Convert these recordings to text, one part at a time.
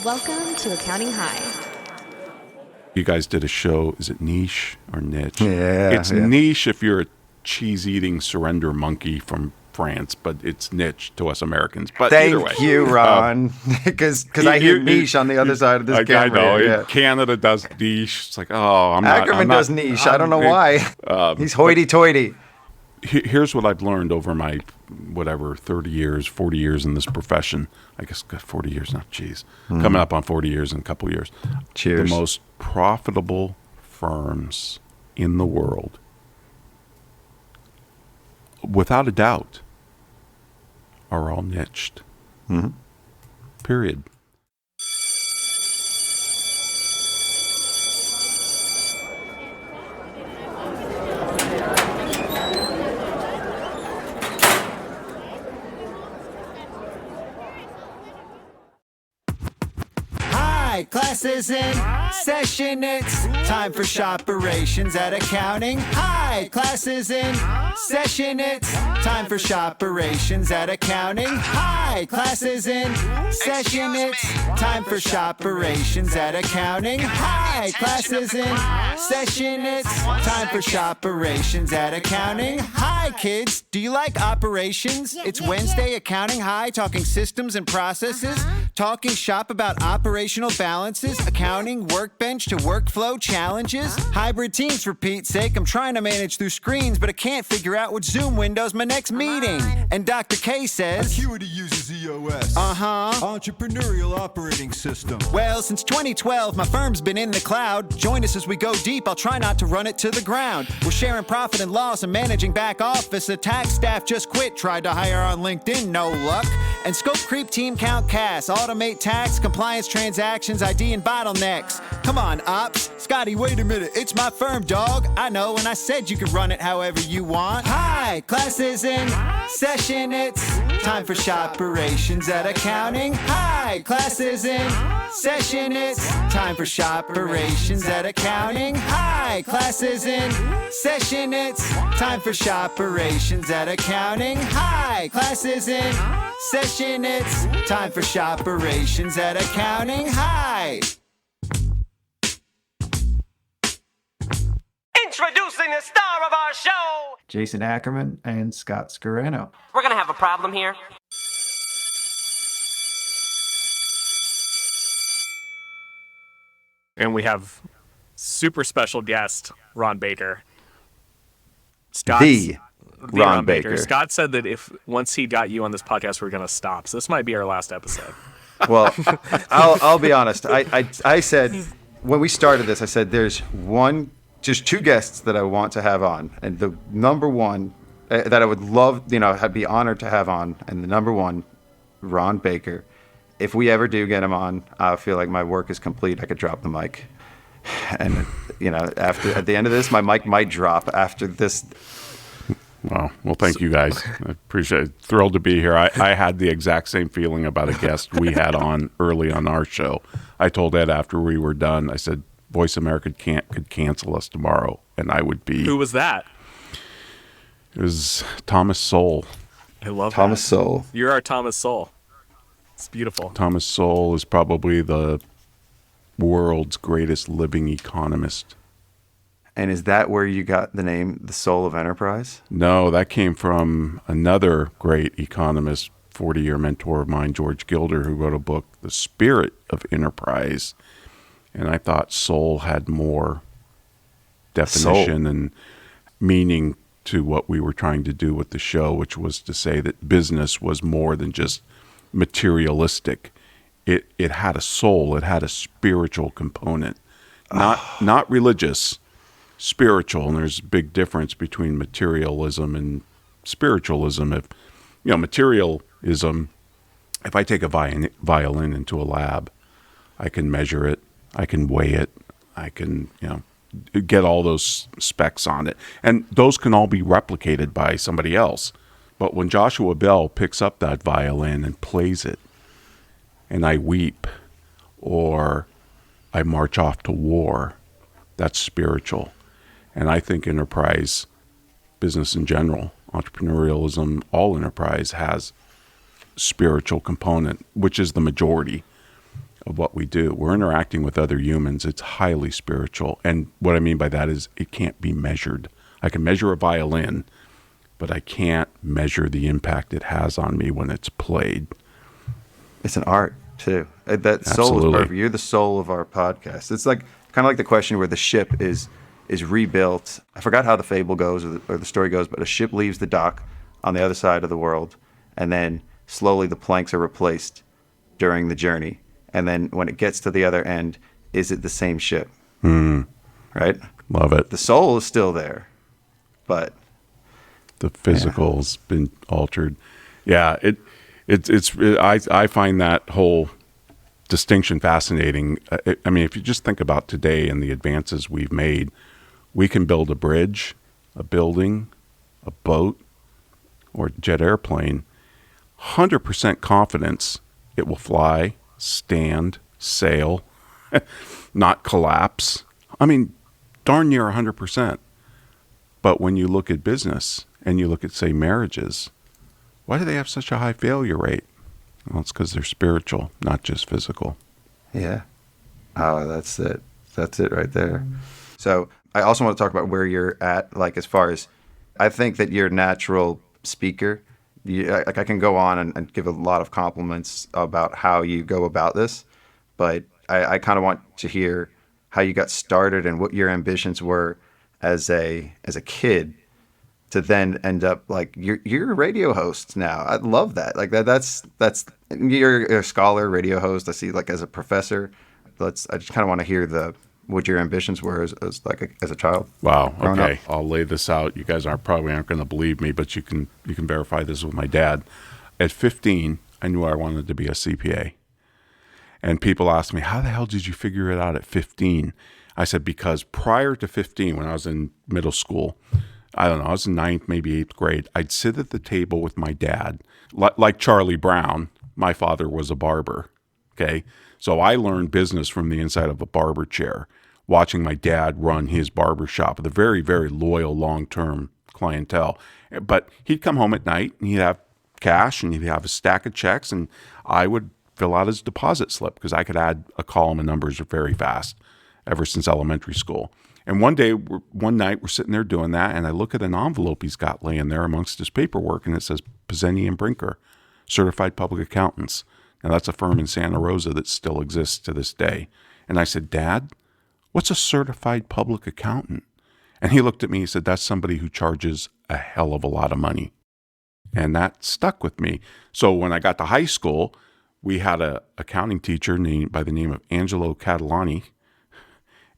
Welcome to Accounting High. You guys did a show, is it niche or niche? Yeah. It's niche if you're a cheese-eating surrender monkey from France, but it's niche to us Americans. But either way. Thank you, Ron, because I hear niche on the other side of this camera. I know. Yeah. Canada does niche. It's like, I'm Ackerman does niche. I don't know why. He's hoity-toity. Here's what I've learned over my, 30 years, 40 years in this profession. I guess 40 years now. Geez. Coming up on 40 years in a couple of years. Cheers. The most profitable firms in the world, without a doubt, are all niched. Mm-hmm. Period. Class is in session, it's time for shoperations at accounting. Hi, class is in session, it's time for shoperations at accounting. Hi, class is in session, it's time for shoperations at accounting. Hi, class is in session, it's time for shoperations at accounting. Hi, kids, do you like operations? It's Wednesday Accounting High, talking systems and processes, talking shop about operational balances, accounting, workbench to workflow challenges, hybrid teams for Pete's sake. I'm trying to manage through screens, but I can't figure out which Zoom window's my next meeting. And Dr. K says, Acuity uses EOS. Entrepreneurial operating system. Well, since 2012, my firm's been in the cloud. Join us as we go deep. I'll try not to run it to the ground. We're sharing profit and loss and managing back office. The tax staff just quit. Tried to hire on LinkedIn, no luck. And scope creep, team count, CAS. Automate tax, compliance, transactions, ID, and bottlenecks. Come on, ops. Scotty, wait a minute. It's my firm, dog. I know, and I said you could run it however you want. Hi, class is in session. It's time for shoperations at accounting. Hi, class is in session. It's time for shoperations at accounting. Hi, class is in session. It's time for shoperations at accounting. Hi, class is in session. It's time for shoperations at accounting. Hi. Introducing the star of our show, Jason Ackerman and Scott Scarano. We're gonna have a problem here. And we have super special guest, Ron Baker. The Ron Baker. Scott said that if once he got you on this podcast, we're going to stop. So this might be our last episode. Well, I'll be honest. I said, when we started this, I said there's just two guests that I want to have on. And the number one that I would love, I'd be honored to have on. And the number one, Ron Baker. If we ever do get him on, I feel like my work is complete. I could drop the mic. And, at the end of this, my mic might drop after this. Wow. Well, thank you guys. I appreciate it. Thrilled to be here. I had the exact same feeling about a guest we had on early on our show. I told Ed after we were done, I said, Voice America could cancel us tomorrow, and I would be. Who was that? It was Thomas Sowell. I love Thomas that. Sowell. You're our Thomas Sowell. It's beautiful. Thomas Sowell is probably the world's greatest living economist. And is that where you got the name, the Soul of Enterprise? No, that came from another great economist, 40-year mentor of mine, George Gilder, who wrote a book, The Spirit of Enterprise. And I thought soul had more definition and meaning to what we were trying to do with the show, which was to say that business was more than just materialistic. It had a soul. It had a spiritual component, not religious, spiritual. And there's a big difference between materialism and spiritualism. If materialism, if I take a violin into a lab, I can measure it, I can weigh it, I can get all those specs on it, and those can all be replicated by somebody else. But when Joshua Bell picks up that violin and plays it, and I weep, or I march off to war, that's spiritual. And I think enterprise, business in general, entrepreneurialism, all enterprise has spiritual component, which is the majority. of what we do. We're interacting with other humans. It's highly spiritual. And what I mean by that is it can't be measured. I can measure a violin, but I can't measure the impact it has on me when it's played. It's an art too. That soul Absolutely. is perfect. You're the soul of our podcast. It's like kind of like the question where the ship is rebuilt. I forgot how the fable goes or the story goes, but a ship leaves the dock on the other side of the world, and then slowly the planks are replaced during the journey. And then when it gets to the other end, is it the same ship? Right? Love it. The soul is still there, but The physical's been altered. Yeah, I find that whole distinction fascinating. I mean, if you just think about today and the advances we've made, we can build a bridge, a building, a boat, or a jet airplane, 100% confidence it will fly, stand, sail, not collapse. I mean, darn near 100%. But when you look at business and you look at, say, marriages, why do they have such a high failure rate? Well, it's because they're spiritual, not just physical. yeah. Oh, that's it. That's it right there. So I also want to talk about where you're at, like as far as, I think that you're a natural speaker. I can go on and give a lot of compliments about how you go about this, but I kind of want to hear how you got started and what your ambitions were as a kid to then end up like you're a radio host now. I love that. Like that's you're a scholar, radio host. I see like as a professor. I just kind of want to hear what your ambitions were as a child. Wow. growing Okay. up. I'll lay this out. You guys probably aren't going to believe me, but you can verify this with my dad. At 15, I knew I wanted to be a CPA. And people ask me, how the hell did you figure it out at 15? I said, because prior to 15, when I was in middle school, I don't know, I was in 9th, maybe 8th grade, I'd sit at the table with my dad. Like Charlie Brown, my father was a barber. Okay. So I learned business from the inside of a barber chair, watching my dad run his barber shop with a very, very loyal, long-term clientele. But he'd come home at night and he'd have cash and he'd have a stack of checks, and I would fill out his deposit slip because I could add a column of numbers very fast ever since elementary school. And one night we're sitting there doing that, and I look at an envelope he's got laying there amongst his paperwork, and it says Pizzeni and Brinker, Certified Public Accountants. Now, that's a firm in Santa Rosa that still exists to this day. And I said, Dad, what's a certified public accountant? And he looked at me, he said, that's somebody who charges a hell of a lot of money. And that stuck with me. So when I got to high school, we had an accounting teacher by the name of Angelo Catalani,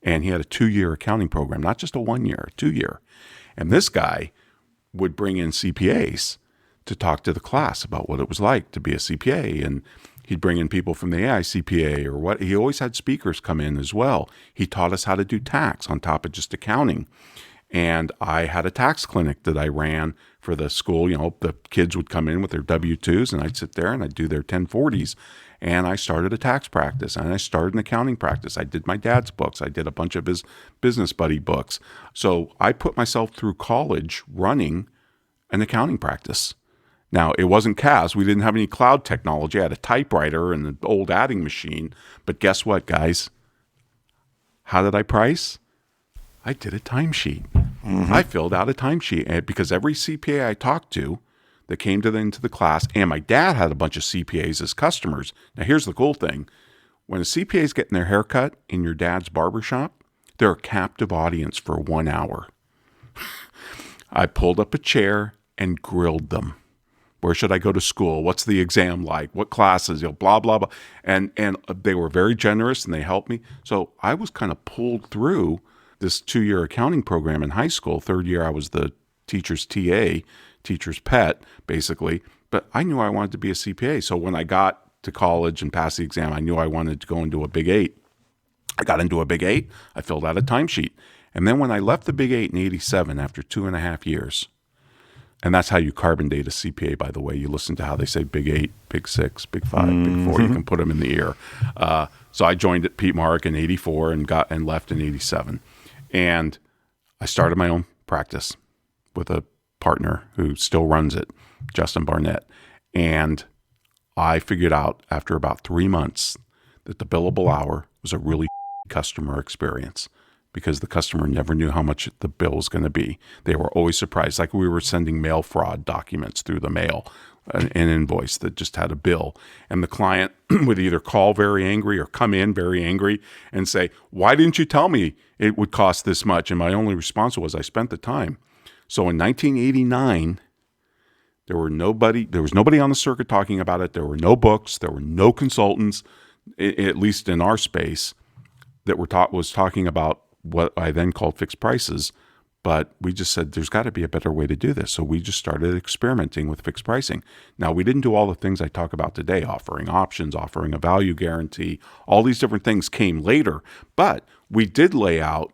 and he had a 2-year accounting program, not just a 1-year, a 2-year. And this guy would bring in CPAs to talk to the class about what it was like to be a CPA. And he'd bring in people from the AICPA or what. He always had speakers come in as well. He taught us how to do tax on top of just accounting. And I had a tax clinic that I ran for the school. You know, the kids would come in with their W-2s, and I'd sit there and I'd do their 1040s. And I started a tax practice, and I started an accounting practice. I did my dad's books. I did a bunch of his business buddy books. So I put myself through college running an accounting practice. Now, it wasn't CAS. We didn't have any cloud technology. I had a typewriter and an old adding machine. But guess what, guys? How did I price? I did a timesheet. I filled out a timesheet because every CPA I talked to that came into the class, and my dad had a bunch of CPAs as customers. Now, here's the cool thing. When a CPA is getting their hair cut in your dad's barbershop, they're a captive audience for 1 hour. I pulled up a chair and grilled them. Where should I go to school? What's the exam like? What classes? You know, blah, blah, blah. And they were very generous, and they helped me. So I was kind of pulled through this 2-year accounting program in high school. 3rd year, I was the teacher's TA, teacher's pet, basically. But I knew I wanted to be a CPA. So when I got to college and passed the exam, I knew I wanted to go into a Big 8. I got into a Big 8. I filled out a timesheet. And then when I left the Big 8 in 87 after 2.5 years, and that's how you carbon date a CPA, by the way. You listen to how they say Big 8, Big 6, Big 5, Big 4. You can put them in the ear. So I joined at Pete Mark in 84 and left in 87. And I started my own practice with a partner who still runs it, Justin Barnett. And I figured out after about 3 months that the billable hour was a really customer experience, because the customer never knew how much the bill was going to be. They were always surprised. Like we were sending mail fraud documents through the mail, an invoice that just had a bill. And the client would either call very angry or come in very angry and say, why didn't you tell me it would cost this much? And my only response was, I spent the time. So in 1989, there was nobody on the circuit talking about it. There were no books. There were no consultants, at least in our space, that was talking about what I then called fixed prices. But we just said, there's got to be a better way to do this. So we just started experimenting with fixed pricing. Now, we didn't do all the things I talk about today, offering options, offering a value guarantee. All these different things came later. But we did lay out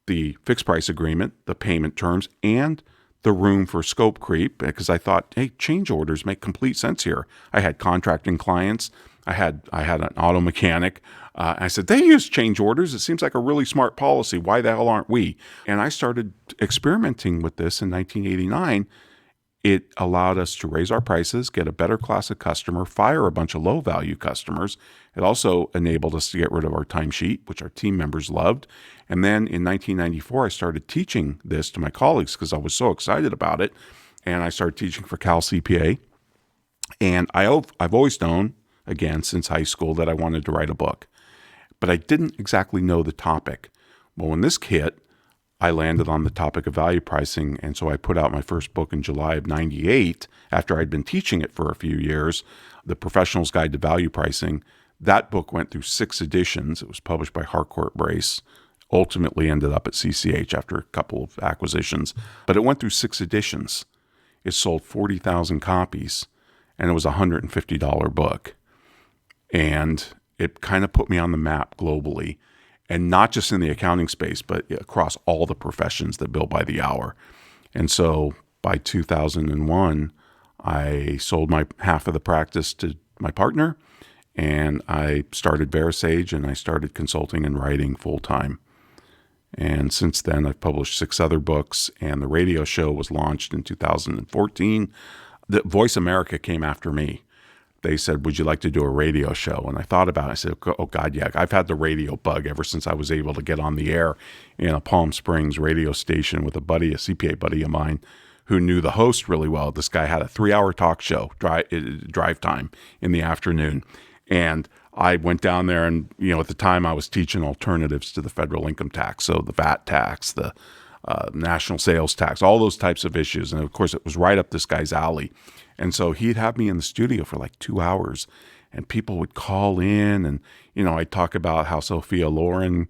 the fixed price agreement, the payment terms, and the room for scope creep, because I thought, hey, change orders make complete sense here. I had contracting clients. I had an auto mechanic. I said, they use change orders. It seems like a really smart policy. Why the hell aren't we? And I started experimenting with this in 1989. It allowed us to raise our prices, get a better class of customer, fire a bunch of low-value customers. It also enabled us to get rid of our timesheet, which our team members loved. And then in 1994, I started teaching this to my colleagues because I was so excited about it. And I started teaching for Cal CPA. And I've always known, again, since high school, that I wanted to write a book. But I didn't exactly know the topic. Well, when this hit, I landed on the topic of value pricing, and so I put out my first book in July of 98, after I'd been teaching it for a few years, The Professional's Guide to Value Pricing. That book went through 6 editions. It was published by Harcourt Brace, ultimately ended up at CCH after a couple of acquisitions. But it went through 6 editions. It sold 40,000 copies, and it was a $150 book. And it kind of put me on the map globally, and not just in the accounting space, but across all the professions that bill by the hour. And so by 2001, I sold my half of the practice to my partner, and I started VeraSage, and I started consulting and writing full time. And since then, I've published 6 other books, and the radio show was launched in 2014. The Voice America came after me. They said, would you like to do a radio show? And I thought about it. I said, oh, God, yeah. I've had the radio bug ever since I was able to get on the air in a Palm Springs radio station with a CPA buddy of mine who knew the host really well. This guy had a 3-hour talk show, drive time in the afternoon. And I went down there and, at the time I was teaching alternatives to the federal income tax. So the VAT tax, the national sales tax, all those types of issues. And of course, it was right up this guy's alley. And so he'd have me in the studio for like 2 hours, and people would call in, and, I'd talk about how Sophia Loren,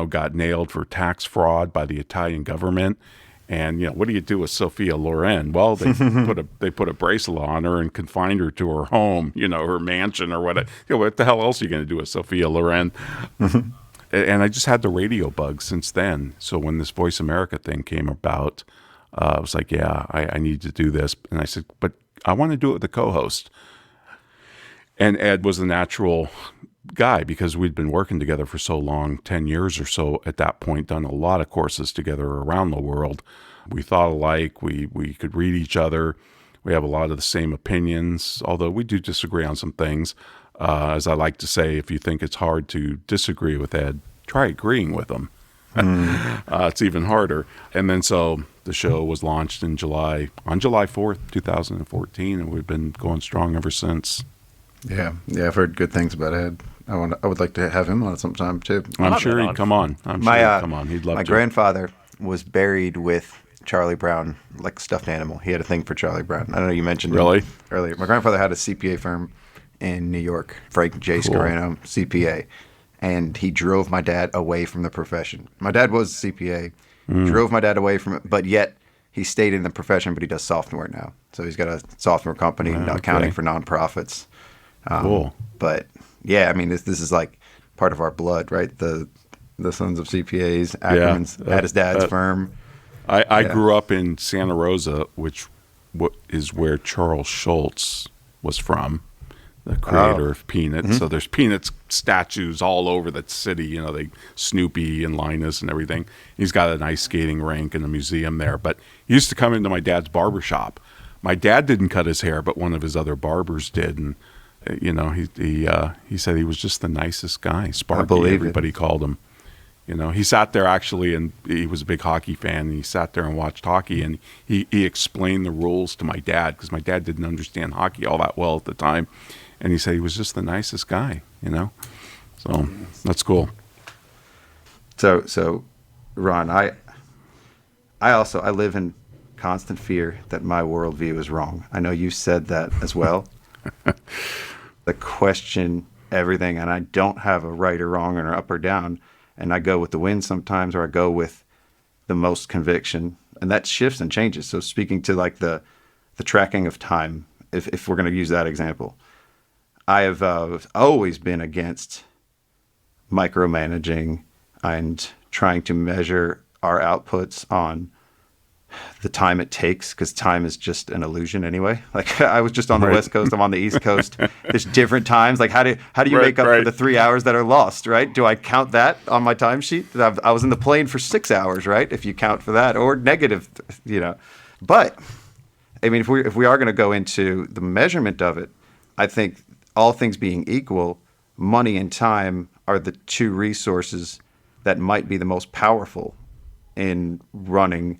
got nailed for tax fraud by the Italian government. And, what do you do with Sophia Loren? Well, they put a bracelet on her and confined her to her home, her mansion or what. What the hell else are you going to do with Sophia Loren? And I just had the radio bug since then. So when this Voice America thing came about, I was like, yeah, I need to do this. And I said, but I want to do it with the co-host. And Ed was the natural guy because we'd been working together for so long, 10 years or so at that point, done a lot of courses together around the world. We thought alike. We could read each other. We have a lot of the same opinions, although we do disagree on some things. As I like to say, if you think it's hard to disagree with Ed, try agreeing with him. It's even harder. And then so the show was launched on July 4th, 2014, and we've been going strong ever since. Yeah, I've heard good things about Ed. I would like to have him on sometime too. I'm sure he'd come on. He'd love my to. grandfather was buried with Charlie Brown, like stuffed animal. He had a thing for Charlie Brown. I don't know, you mentioned really him earlier. My grandfather had a CPA firm in New York, Frank J. Scarano, CPA. And he drove my dad away from the profession. My dad was a CPA, drove my dad away from it, but yet he stayed in the profession, but he does software now. So he's got a software company, accounting for nonprofits. Cool. But yeah, I mean, this is like part of our blood, right? The sons of CPAs, Ackerman's at his dad's firm. I grew up in Santa Rosa, which is where Charles Schultz was from, the creator of Peanuts. Mm-hmm. So there's Peanuts statues all over the city, Snoopy and Linus and everything. He's got an ice skating rink and a museum there. But he used to come into my dad's barber shop. My dad didn't cut his hair, but one of his other barbers did. And He said he was just the nicest guy. Sparky, believe it. everybody called him. He sat there actually, and he was a big hockey fan, and he sat there and watched hockey, and he explained the rules to my dad, because my dad didn't understand hockey all that well at the time. And he said he was just the nicest guy, So that's cool. So Ron, I live in constant fear that my worldview is wrong. I know you said that as well. The question everything, and I don't have a right or wrong or up or down, and I go with the wind sometimes, or I go with the most conviction, and that shifts and changes. So speaking to like the tracking of time, if we're going to use that example, I have always been against micromanaging and trying to measure our outputs on the time it takes, because time is just an illusion anyway. Like I was just on the West Coast, I'm on the East Coast. There's different times. Like how do you make up for the 3 hours that are lost, right? Do I count that on my timesheet? I was in the plane for 6 hours, right? If you count for that, or negative, But I mean, if we are going to go into the measurement of it, I think all things being equal, money and time are the two resources that might be the most powerful in running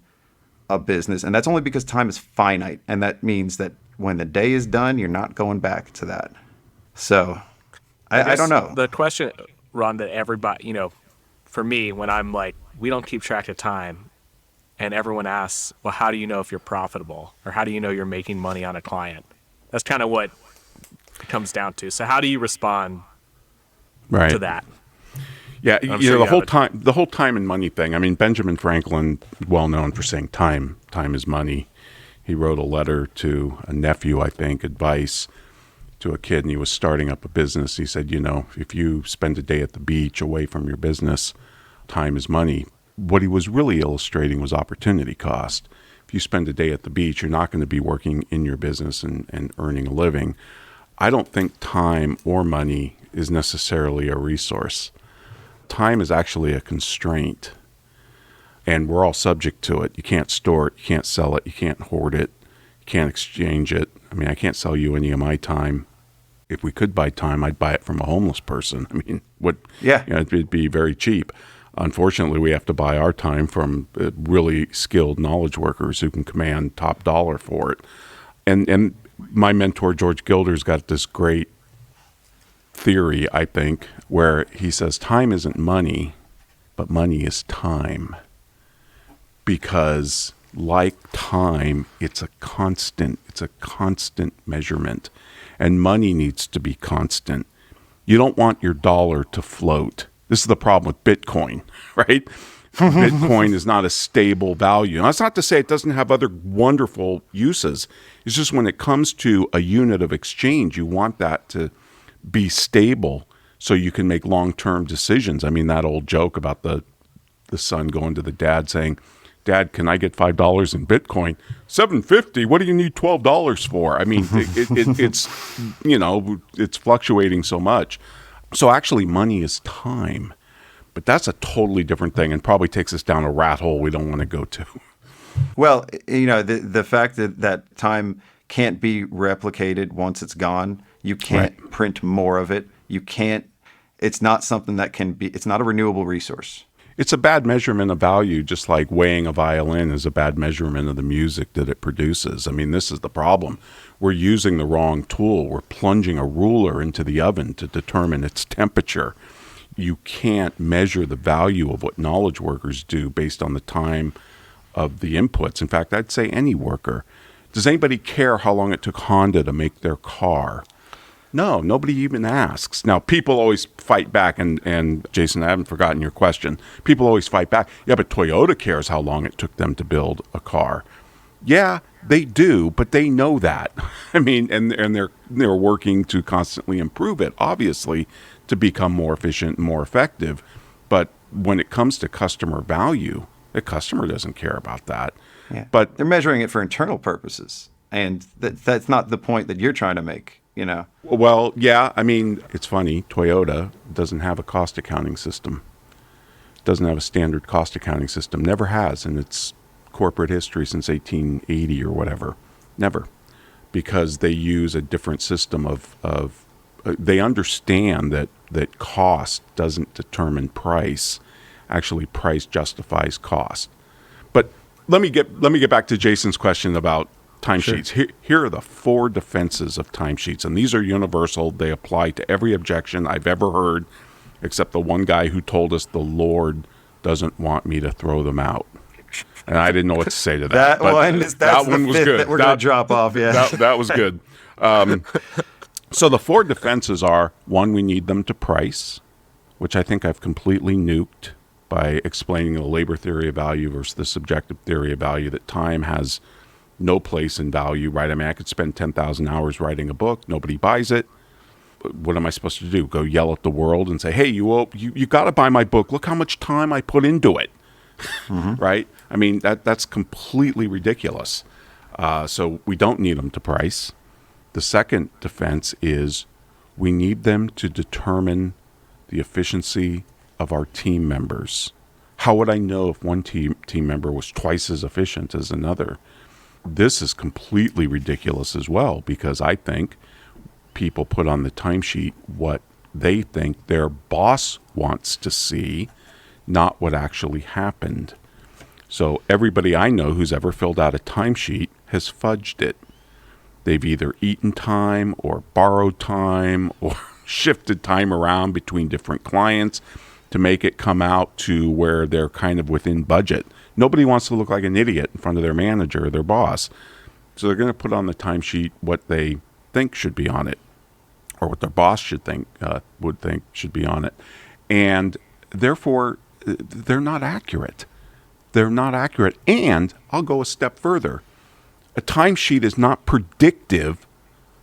a business. And that's only because time is finite. And that means that when the day is done, you're not going back to that. So I don't know. The question, Ron, that everybody, for me, when I'm like, we don't keep track of time, and everyone asks, well, how do you know if you're profitable? Or how do you know you're making money on a client? That's kind of what it comes down to. So how do you respond to that? Yeah, the whole time and money thing. I mean, Benjamin Franklin, well known for saying time is money. He wrote a letter to a nephew, I think, advice to a kid, and he was starting up a business. He said, if you spend a day at the beach away from your business, time is money. What he was really illustrating was opportunity cost. If you spend a day at the beach, you're not going to be working in your business and earning a living. I don't think time or money is necessarily a resource. Time is actually a constraint, and we're all subject to it. You can't store it, you can't sell it, you can't hoard it, you can't exchange it. I mean, I can't sell you any of my time. If we could buy time, I'd buy it from a homeless person. I mean, it'd be very cheap. Unfortunately, we have to buy our time from really skilled knowledge workers who can command top dollar for it. And my mentor, George Gilder's got this great theory, I think, where he says time isn't money, but money is time. Because like time, it's a constant measurement, and money needs to be constant. You don't want your dollar to float. This is the problem with Bitcoin, right? Bitcoin is not a stable value. Now, that's not to say it doesn't have other wonderful uses. It's just when it comes to a unit of exchange, you want that to be stable so you can make long-term decisions. I mean, that old joke about the son going to the dad saying, "Dad, can I get $5 in Bitcoin?" $7.50. What do you need $12 for? I mean, it's it's fluctuating so much. So actually, money is time, but that's a totally different thing, and probably takes us down a rat hole we don't want to go to. Well, the fact that time can't be replicated once it's gone. You can't print more of it. You can't. It's not something that can be. It's not a renewable resource. It's a bad measurement of value, just like weighing a violin is a bad measurement of the music that it produces. I mean, this is the problem. We're using the wrong tool. We're plunging a ruler into the oven to determine its temperature. You can't measure the value of what knowledge workers do based on the time of the inputs. In fact, I'd say any worker. Does anybody care how long it took Honda to make their car? No, nobody even asks. Now, people always fight back, and Jason, I haven't forgotten your question. People always fight back. Yeah, but Toyota cares how long it took them to build a car. Yeah, they do, but they know that. I mean, and they're working to constantly improve it, obviously, to become more efficient and more effective. But when it comes to customer value, the customer doesn't care about that. Yeah. But they're measuring it for internal purposes, and that's not the point that you're trying to make. Well, yeah. I mean, it's funny. Toyota doesn't have a cost accounting system. Doesn't have a standard cost accounting system. Never has in its corporate history since 1880 or whatever. Never, because they use a different system of they understand that cost doesn't determine price. Actually, price justifies cost. But let me get back to Jason's question about timesheets. Sure. Here are the 4 defenses of timesheets, and these are universal. They apply to every objection I've ever heard, except the one guy who told us the Lord doesn't want me to throw them out. And I didn't know what to say to that. That one was good. That we're going to drop off, yeah. That was good. So the 4 defenses are, 1, we need them to price, which I think I've completely nuked by explaining the labor theory of value versus the subjective theory of value, that time has no place in value, right? I mean, I could spend 10,000 hours writing a book. Nobody buys it. What am I supposed to do? Go yell at the world and say, hey, you got to buy my book. Look how much time I put into it, right? I mean, that's completely ridiculous. So we don't need them to price. The second defense is we need them to determine the efficiency of our team members. How would I know if one team member was twice as efficient as another? This is completely ridiculous as well, because I think people put on the timesheet what they think their boss wants to see, not what actually happened. So everybody I know who's ever filled out a timesheet has fudged it. They've either eaten time or borrowed time or shifted time around between different clients to make it come out to where they're kind of within budget. Nobody wants to look like an idiot in front of their manager or their boss. So they're going to put on the timesheet what they think should be on it, or what their boss would think should be on it. And therefore, they're not accurate. They're not accurate. And I'll go a step further. A timesheet is not predictive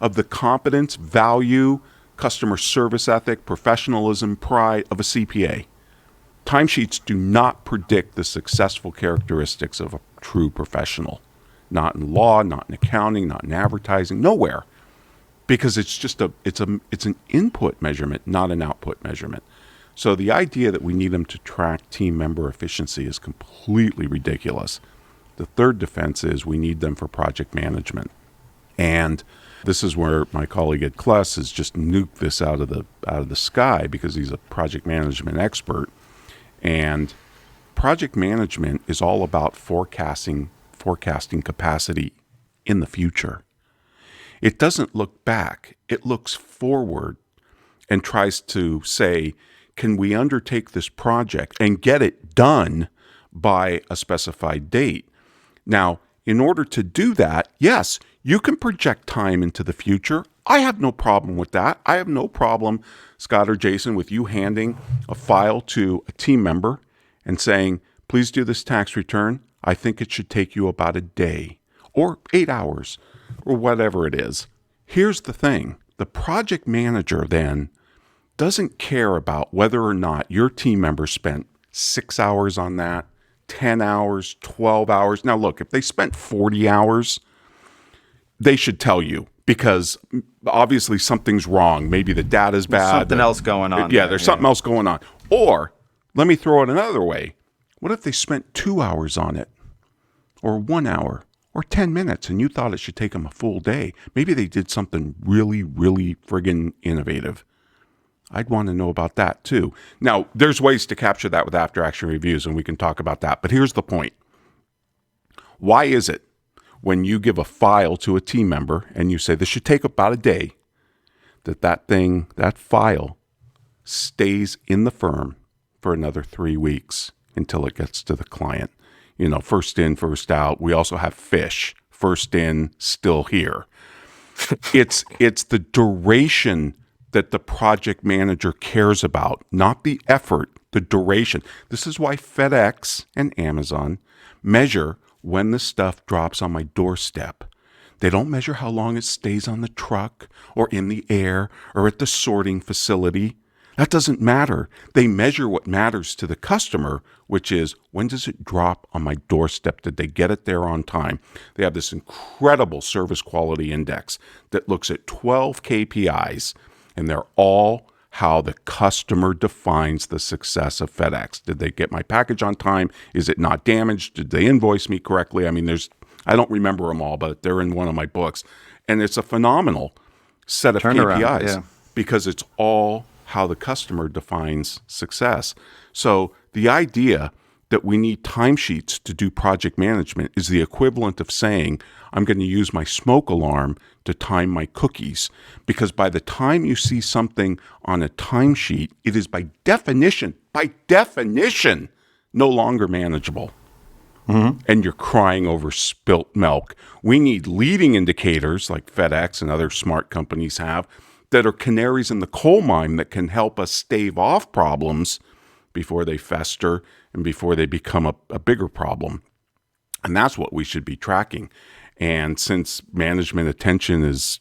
of the competence, value, customer service ethic, professionalism, pride of a CPA. Timesheets do not predict the successful characteristics of a true professional. Not in law, not in accounting, not in advertising, nowhere. Because it's just it's an input measurement, not an output measurement. So the idea that we need them to track team member efficiency is completely ridiculous. The third defense is we need them for project management. And this is where my colleague Ed Kless has just nuked this out of the sky, because he's a project management expert. And project management is all about forecasting capacity in the future. It doesn't look back. It looks forward and tries to say, can we undertake this project and get it done by a specified date? Now, in order to do that, yes, you can project time into the future. I have no problem with that. I have no problem, Scott or Jason, with you handing a file to a team member and saying, please do this tax return. I think it should take you about a day or 8 hours or whatever it is. Here's the thing. The project manager then doesn't care about whether or not your team member spent 6 hours on that, 10 hours, 12 hours. Now, look, if they spent 40 hours, they should tell you, because obviously something's wrong. Maybe the data's bad. Something else going on. Yeah, there's something else going on. Or let me throw it another way. What if they spent 2 hours on it, or 1 hour, or 10 minutes, and you thought it should take them a full day? Maybe they did something really, really friggin' innovative. I'd want to know about that too. Now, there's ways to capture that with after-action reviews, and we can talk about that. But here's the point. Why is it when you give a file to a team member and you say this should take about a day, that file stays in the firm for another 3 weeks until it gets to the client? You know, first in, first out. We also have fish. First in, still here. It's the duration that the project manager cares about, not the effort, the duration. This is why FedEx and Amazon measure when the stuff drops on my doorstep. They don't measure how long it stays on the truck or in the air or at the sorting facility. That doesn't matter. They measure what matters to the customer, which is, when does it drop on my doorstep? Did they get it there on time? They have this incredible service quality index that looks at 12 KPIs, and they're all how the customer defines the success of FedEx. Did they get my package on time? Is it not damaged? Did they invoice me correctly? I mean, I don't remember them all, but they're in one of my books. And it's a phenomenal set of KPIs. because it's all how the customer defines success. So the idea that we need timesheets to do project management is the equivalent of saying, I'm going to use my smoke alarm to time my cookies. Because by the time you see something on a timesheet, it is by definition, no longer manageable. And you're crying over spilt milk. We need leading indicators like FedEx and other smart companies have that are canaries in the coal mine that can help us stave off problems before they fester and before they become a bigger problem. And that's what we should be tracking. And since management attention is,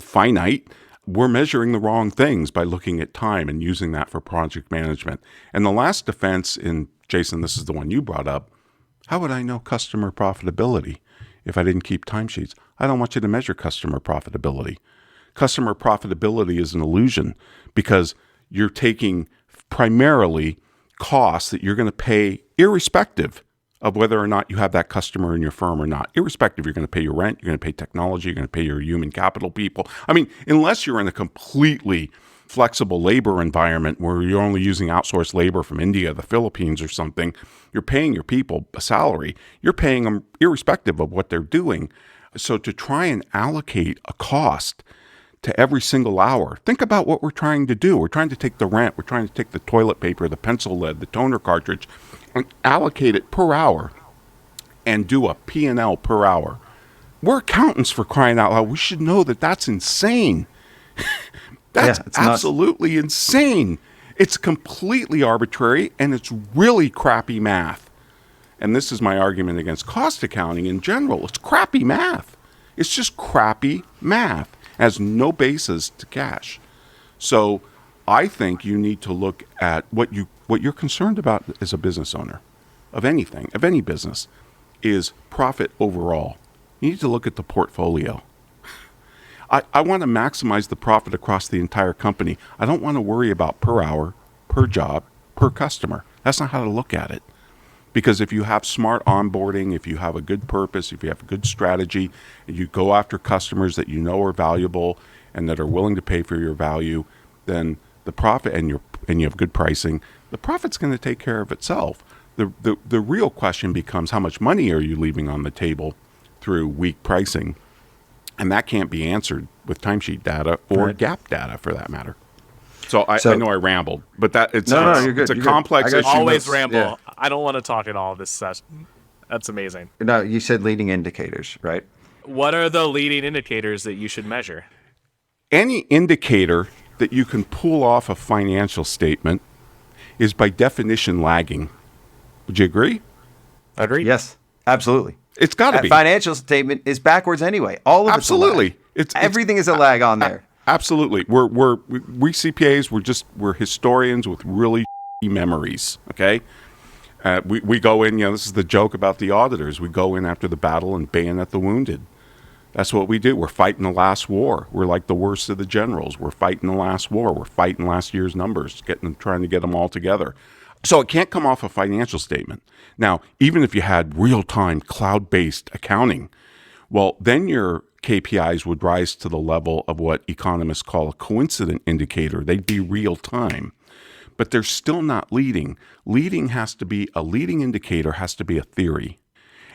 finite, we're measuring the wrong things by looking at time and using that for project management. And the last defense, in Jason, this is the one you brought up, how would I know customer profitability if I didn't keep timesheets? I don't want you to measure customer profitability. Customer profitability is an illusion because you're taking primarily costs that you're going to pay irrespective of whether or not you have that customer in your firm or not. Irrespective, you're going to pay your rent, you're going to pay technology, you're going to pay your human capital people. I mean, unless you're in a completely flexible labor environment where you're only using outsourced labor from India, the Philippines or something, you're paying your people a salary. You're paying them irrespective of what they're doing. So to try and allocate a cost to every single hour, think about what we're trying to do. We're trying to take the rent, we're trying to take the toilet paper, the pencil lead, the toner cartridge, and allocate it per hour and do a P&L per hour. We're accountants, for crying out loud. We should know that that's insane. That's absolutely insane. It's completely arbitrary, and it's really crappy math. And this is my argument against cost accounting in general. It's crappy math. It's just crappy math. It has no basis to cash. So I think you need to look at what you're concerned about as a business owner of anything, of any business, is profit overall. You need to look at the portfolio. I want to maximize the profit across the entire company. I don't want to worry about per hour, per job, per customer. That's not how to look at it. Because if you have smart onboarding, if you have a good purpose, if you have a good strategy, and you go after customers that you know are valuable and that are willing to pay for your value, then the profit, and you have good pricing, the profit's going to take care of itself. The real question becomes, how much money are you leaving on the table through weak pricing? And that can't be answered with timesheet data or GAAP data, for that matter. So I know I rambled, but it's you're good. It's a complex issue. Always ramble. Yeah. I don't want to talk at all this session. That's amazing. No, you said leading indicators, right? What are the leading indicators that you should measure? Any indicator that you can pull off a financial statement is by definition lagging. Would you agree? Agreed. Yes, absolutely. It's got to be. Financial statement is backwards anyway. All of Absolutely. It's everything is a lag on there. Absolutely. We CPAs, we're historians with really memories. Okay. We go in, this is the joke about the auditors. We go in after the battle and bayonet the wounded. That's what we do. We're fighting the last war. We're like the worst of the generals. We're fighting the last war. We're fighting last year's numbers, trying to get them all together. So it can't come off a financial statement. Now, even if you had real-time cloud-based accounting, well, then your KPIs would rise to the level of what economists call a coincident indicator. They'd be real-time. But they're still not leading. A leading indicator has to be a theory.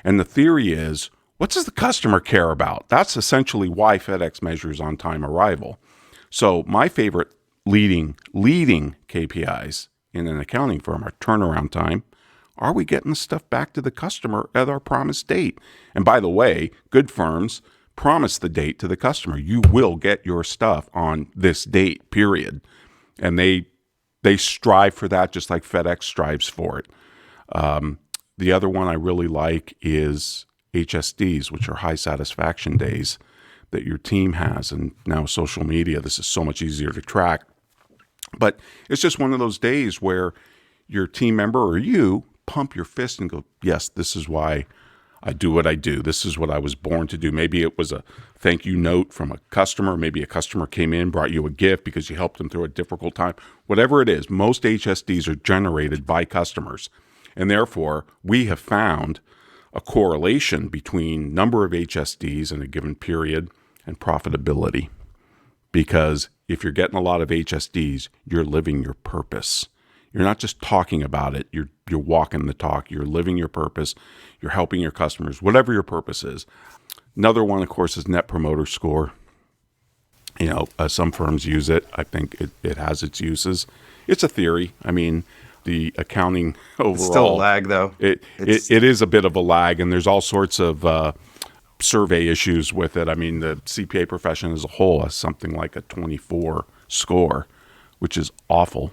And the theory is, what does the customer care about? That's essentially why FedEx measures on-time arrival. So my favorite leading KPIs in an accounting firm are turnaround time. Are we getting the stuff back to the customer at our promised date? And by the way, good firms promise the date to the customer. You will get your stuff on this date, period. And they strive for that just like FedEx strives for it. The other one I really like is HSDs, which are high satisfaction days that your team has. And now social media, this is so much easier to track. But it's just one of those days where your team member or you pump your fist and go, yes, this is why I do what I do. This is what I was born to do. Maybe it was a thank you note from a customer. Maybe a customer came in, brought you a gift because you helped them through a difficult time. Whatever it is, most HSDs are generated by customers. And therefore, we have found a correlation between number of HSDs in a given period and profitability. because if you're getting a lot of HSDs, you're living your purpose. You're not just talking about it. You're walking the talk. You're living your purpose. You're helping your customers, whatever your purpose is. Another one, of course, is Net Promoter Score. Some firms use it. I think it has its uses. It's a theory. I mean, the accounting overall. It's still a lag, though. It is a bit of a lag, and there's all sorts of survey issues with it. I mean, the CPA profession as a whole has something like a 24 score, which is awful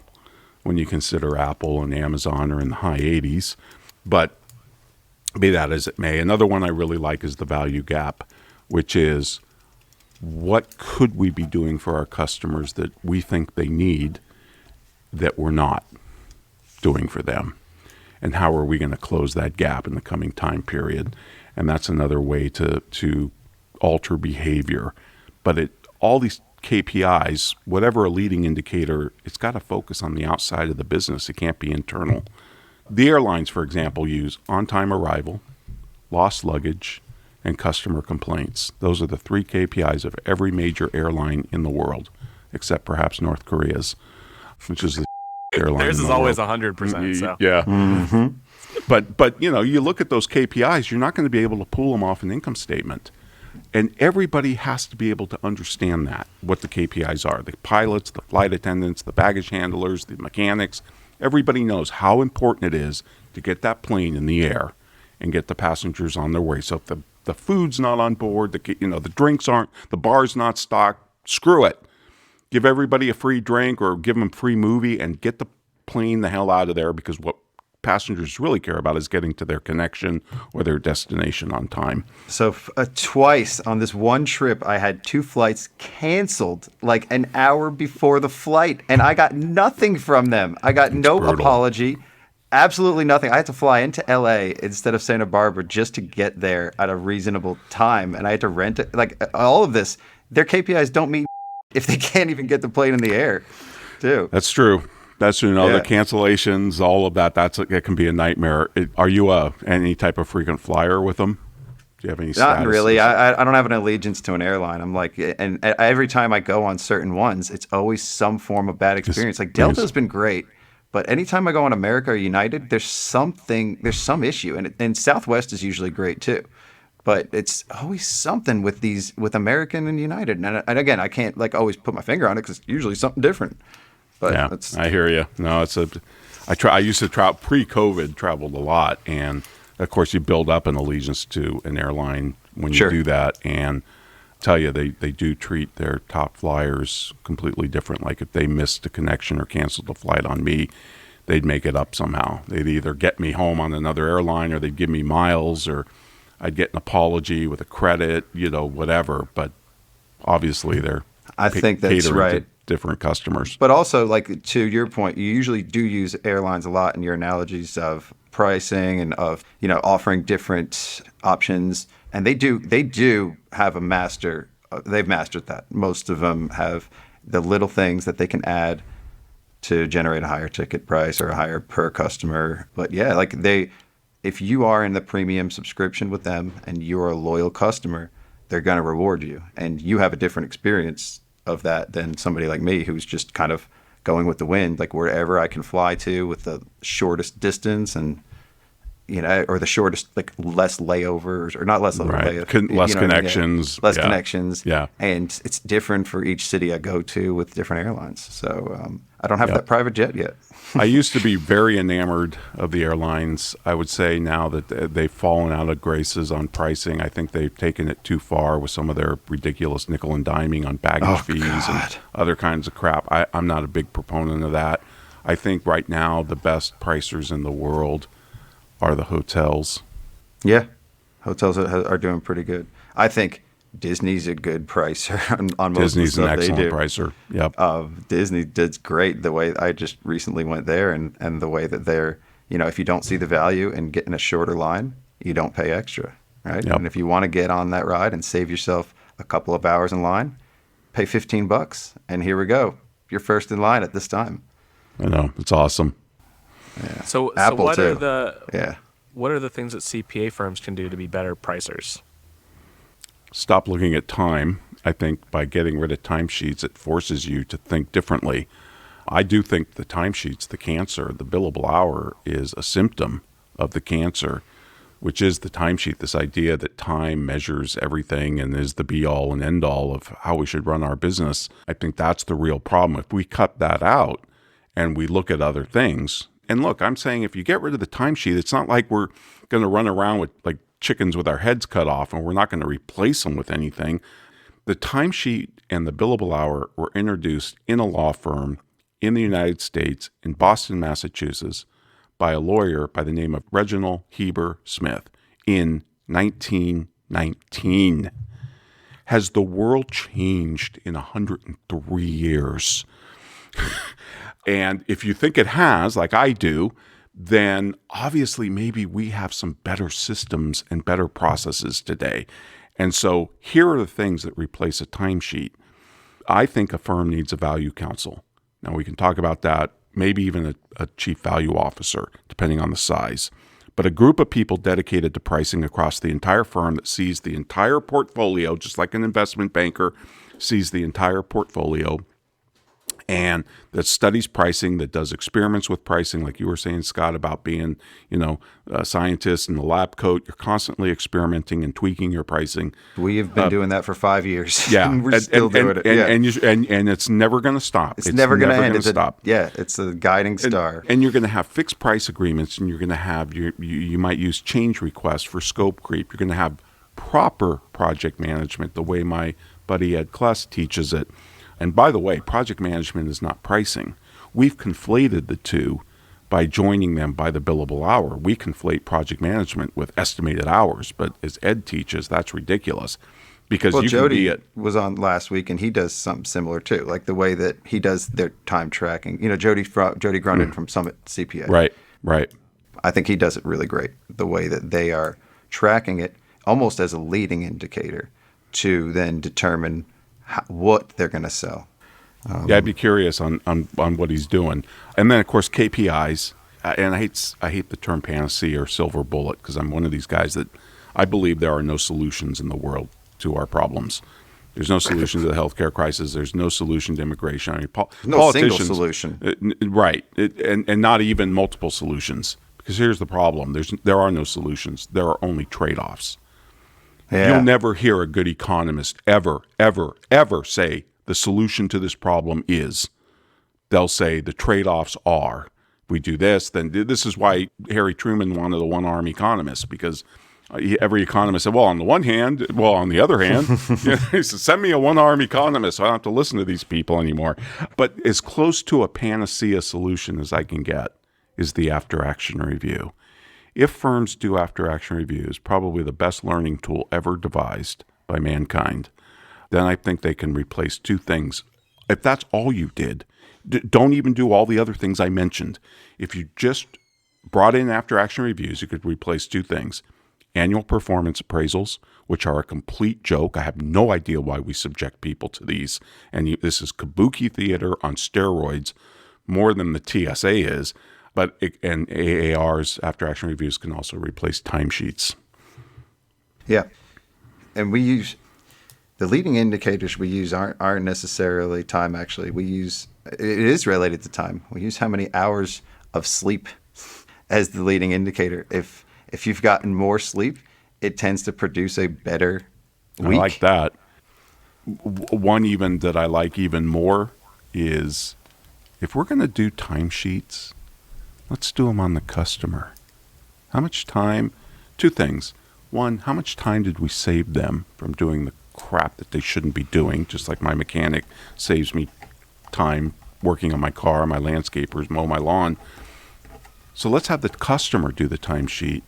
when you consider Apple and Amazon are in the high 80s. But be that as it may, another one I really like is the value gap, which is what could we be doing for our customers that we think they need that we're not doing for them? And how are we going to close that gap in the coming time period? And that's another way to alter behavior. But all these KPIs, whatever a leading indicator, it's got to focus on the outside of the business. It can't be internal. The airlines, for example, use on-time arrival, lost luggage, and customer complaints. Those are the 3 KPIs of every major airline in the world, except perhaps North Korea's, which is the airline. Theirs is always 100%. So. Yeah. Mm-hmm. But you look at those KPIs, you're not going to be able to pull them off an income statement. And everybody has to be able to understand that, what the KPIs are. The pilots, the flight attendants, the baggage handlers, the mechanics. Everybody knows how important it is to get that plane in the air and get the passengers on their way. So if the food's not on board, the drinks aren't, the bar's not stocked, screw it. Give everybody a free drink or give them a free movie and get the plane the hell out of there, because what passengers really care about is getting to their connection or their destination on time. So twice on this one trip, I had 2 flights canceled like an hour before the flight, and I got nothing from them. I got no apology, absolutely nothing. I had to fly into LA instead of Santa Barbara just to get there at a reasonable time, and I had to rent it. Like all of this, their KPIs don't mean if they can't even get the plane in the air, too. That's true. That's the cancellations, all of that. It can be a nightmare. Are you any type of frequent flyer with them? Do you have any? Not really. I don't have an allegiance to an airline. I'm like, and every time I go on certain ones, it's always some form of bad experience. Like Delta's been great, but anytime I go on America or United, there's some issue, and Southwest is usually great too. But it's always something with American and United, and again, I can't always put my finger on it because it's usually something different. But yeah, I hear you. No, I used to travel pre-COVID, traveled a lot, and of course you build up an allegiance to an airline when you do that. And I tell you, they do treat their top flyers completely different. Like if they missed a connection or canceled a flight on me, they'd make it up somehow. They'd either get me home on another airline, or they'd give me miles, or I'd get an apology with a credit, whatever. But obviously I think that's right. Different customers. But also, to your point, you usually do use airlines a lot in your analogies of pricing and of offering different options, and they do have a master. They've mastered that. Most of them have the little things that they can add to generate a higher ticket price or a higher per customer. But yeah, if you are in the premium subscription with them and you're a loyal customer, they're going to reward you, and you have a different experience of that than somebody like me who's just kind of going with the wind, like wherever I can fly to with the shortest distance and or the shortest, less layovers, or not less layovers, less connections, less connections. Yeah, and it's different for each city I go to with different airlines. So I don't have that private jet yet. I used to be very enamored of the airlines. I would say now that they've fallen out of graces on pricing. I think they've taken it too far with some of their ridiculous nickel and diming on baggage fees and other kinds of crap. I'm not a big proponent of that. I think right now the best pricers in the world are the hotels. Yeah, hotels are doing pretty good. I think Disney's a good pricer on most Disney's of the stuff an excellent they do. pricer. Yep. Disney does great. The way I just recently went there, and the way that they're, if you don't see the value in getting a shorter line, you don't pay extra, right? Yep. And if you want to get on that ride and save yourself a couple of hours in line, pay $15, and here we go. You're first in line at this time. I know, it's awesome. Yeah. So Apple what too. What are the things that CPA firms can do to be better pricers? Stop looking at time I think by getting rid of timesheets, it forces you to think differently. I do think the timesheets, the cancer, the billable hour is a symptom of the cancer, which is the timesheet, this idea that time measures everything and is the be-all and end-all of how we should run our business. I think that's the real problem. If we cut that out and we look at other things, and look, I'm saying if you get rid of the timesheet, it's not like we're going to run around with like chickens with our heads cut off and we're not going to replace them with anything. The timesheet and the billable hour were introduced in a law firm in the United States in Boston, Massachusetts, by a lawyer by the name of Reginald Heber Smith in 1919. Has the world changed in 103 years? And if you think it has, like I do, then obviously maybe we have some better systems and better processes today. And so here are the things that replace a timesheet. I think a firm needs a value counsel. Now we can talk about that, maybe even a chief value officer, depending on the size. But a group of people dedicated to pricing across the entire firm that sees the entire portfolio, just like an investment banker sees the entire portfolio, and that studies pricing, that does experiments with pricing, like you were saying, Scott, about being, a scientist in the lab coat. You're constantly experimenting and tweaking your pricing. We have been doing that for 5 years. Yeah, and we're still doing it. And it's never going to stop. It's never going to end. Stop. It's a guiding star. And you're going to have fixed price agreements, and you're going to have you might use change requests for scope creep. You're going to have proper project management, the way my buddy Ed Kless teaches it. And by the way, project management is not pricing. We've conflated the two by joining them by the billable hour. We conflate project management with estimated hours, but as Ed teaches, that's ridiculous. Because Jody was on last week, and he does something similar too, like the way that he does their time tracking. Jody Grunden from Summit CPA. Right. I think he does it really great, the way that they are tracking it almost as a leading indicator to then determine what they're going to sell. I'd be curious on what he's doing. And then, of course, KPIs. And I hate the term panacea or silver bullet, because I'm one of these guys that I believe there are no solutions in the world to our problems. There's no solution to the healthcare crisis. There's no solution to immigration. I mean, no single solution. Right. And not even multiple solutions. Because here's the problem. There are no solutions. There are only trade-offs. Yeah. You'll never hear a good economist ever say the solution to this problem is. They'll say the trade-offs are. We do this, then this is why Harry Truman wanted a one-arm economist, because every economist said, well, on the one hand, well, on the other hand, he said, send me a one-arm economist so I don't have to listen to these people anymore. But as close to a panacea solution as I can get is the after-action review. If firms do after-action reviews, probably the best learning tool ever devised by mankind, then I think they can replace two things. If that's all you did, don't even do all the other things I mentioned. If you just brought in after-action reviews, you could replace two things. Annual performance appraisals, which are a complete joke. I have no idea why we subject people to these. And this is kabuki theater on steroids, more than the TSA is. And AARs, after-action reviews, can also replace timesheets. Yeah. And we use the leading indicators we use aren't necessarily time, actually. It is related to time. We use how many hours of sleep as the leading indicator. If you've gotten more sleep, it tends to produce a better week. I like that. One even that I like even more is if we're going to do timesheets, let's do them on the customer. How much time? Two things. One, how much time did we save them from doing the crap that they shouldn't be doing? Just like my mechanic saves me time working on my car, my landscapers mow my lawn. So let's have the customer do the timesheet.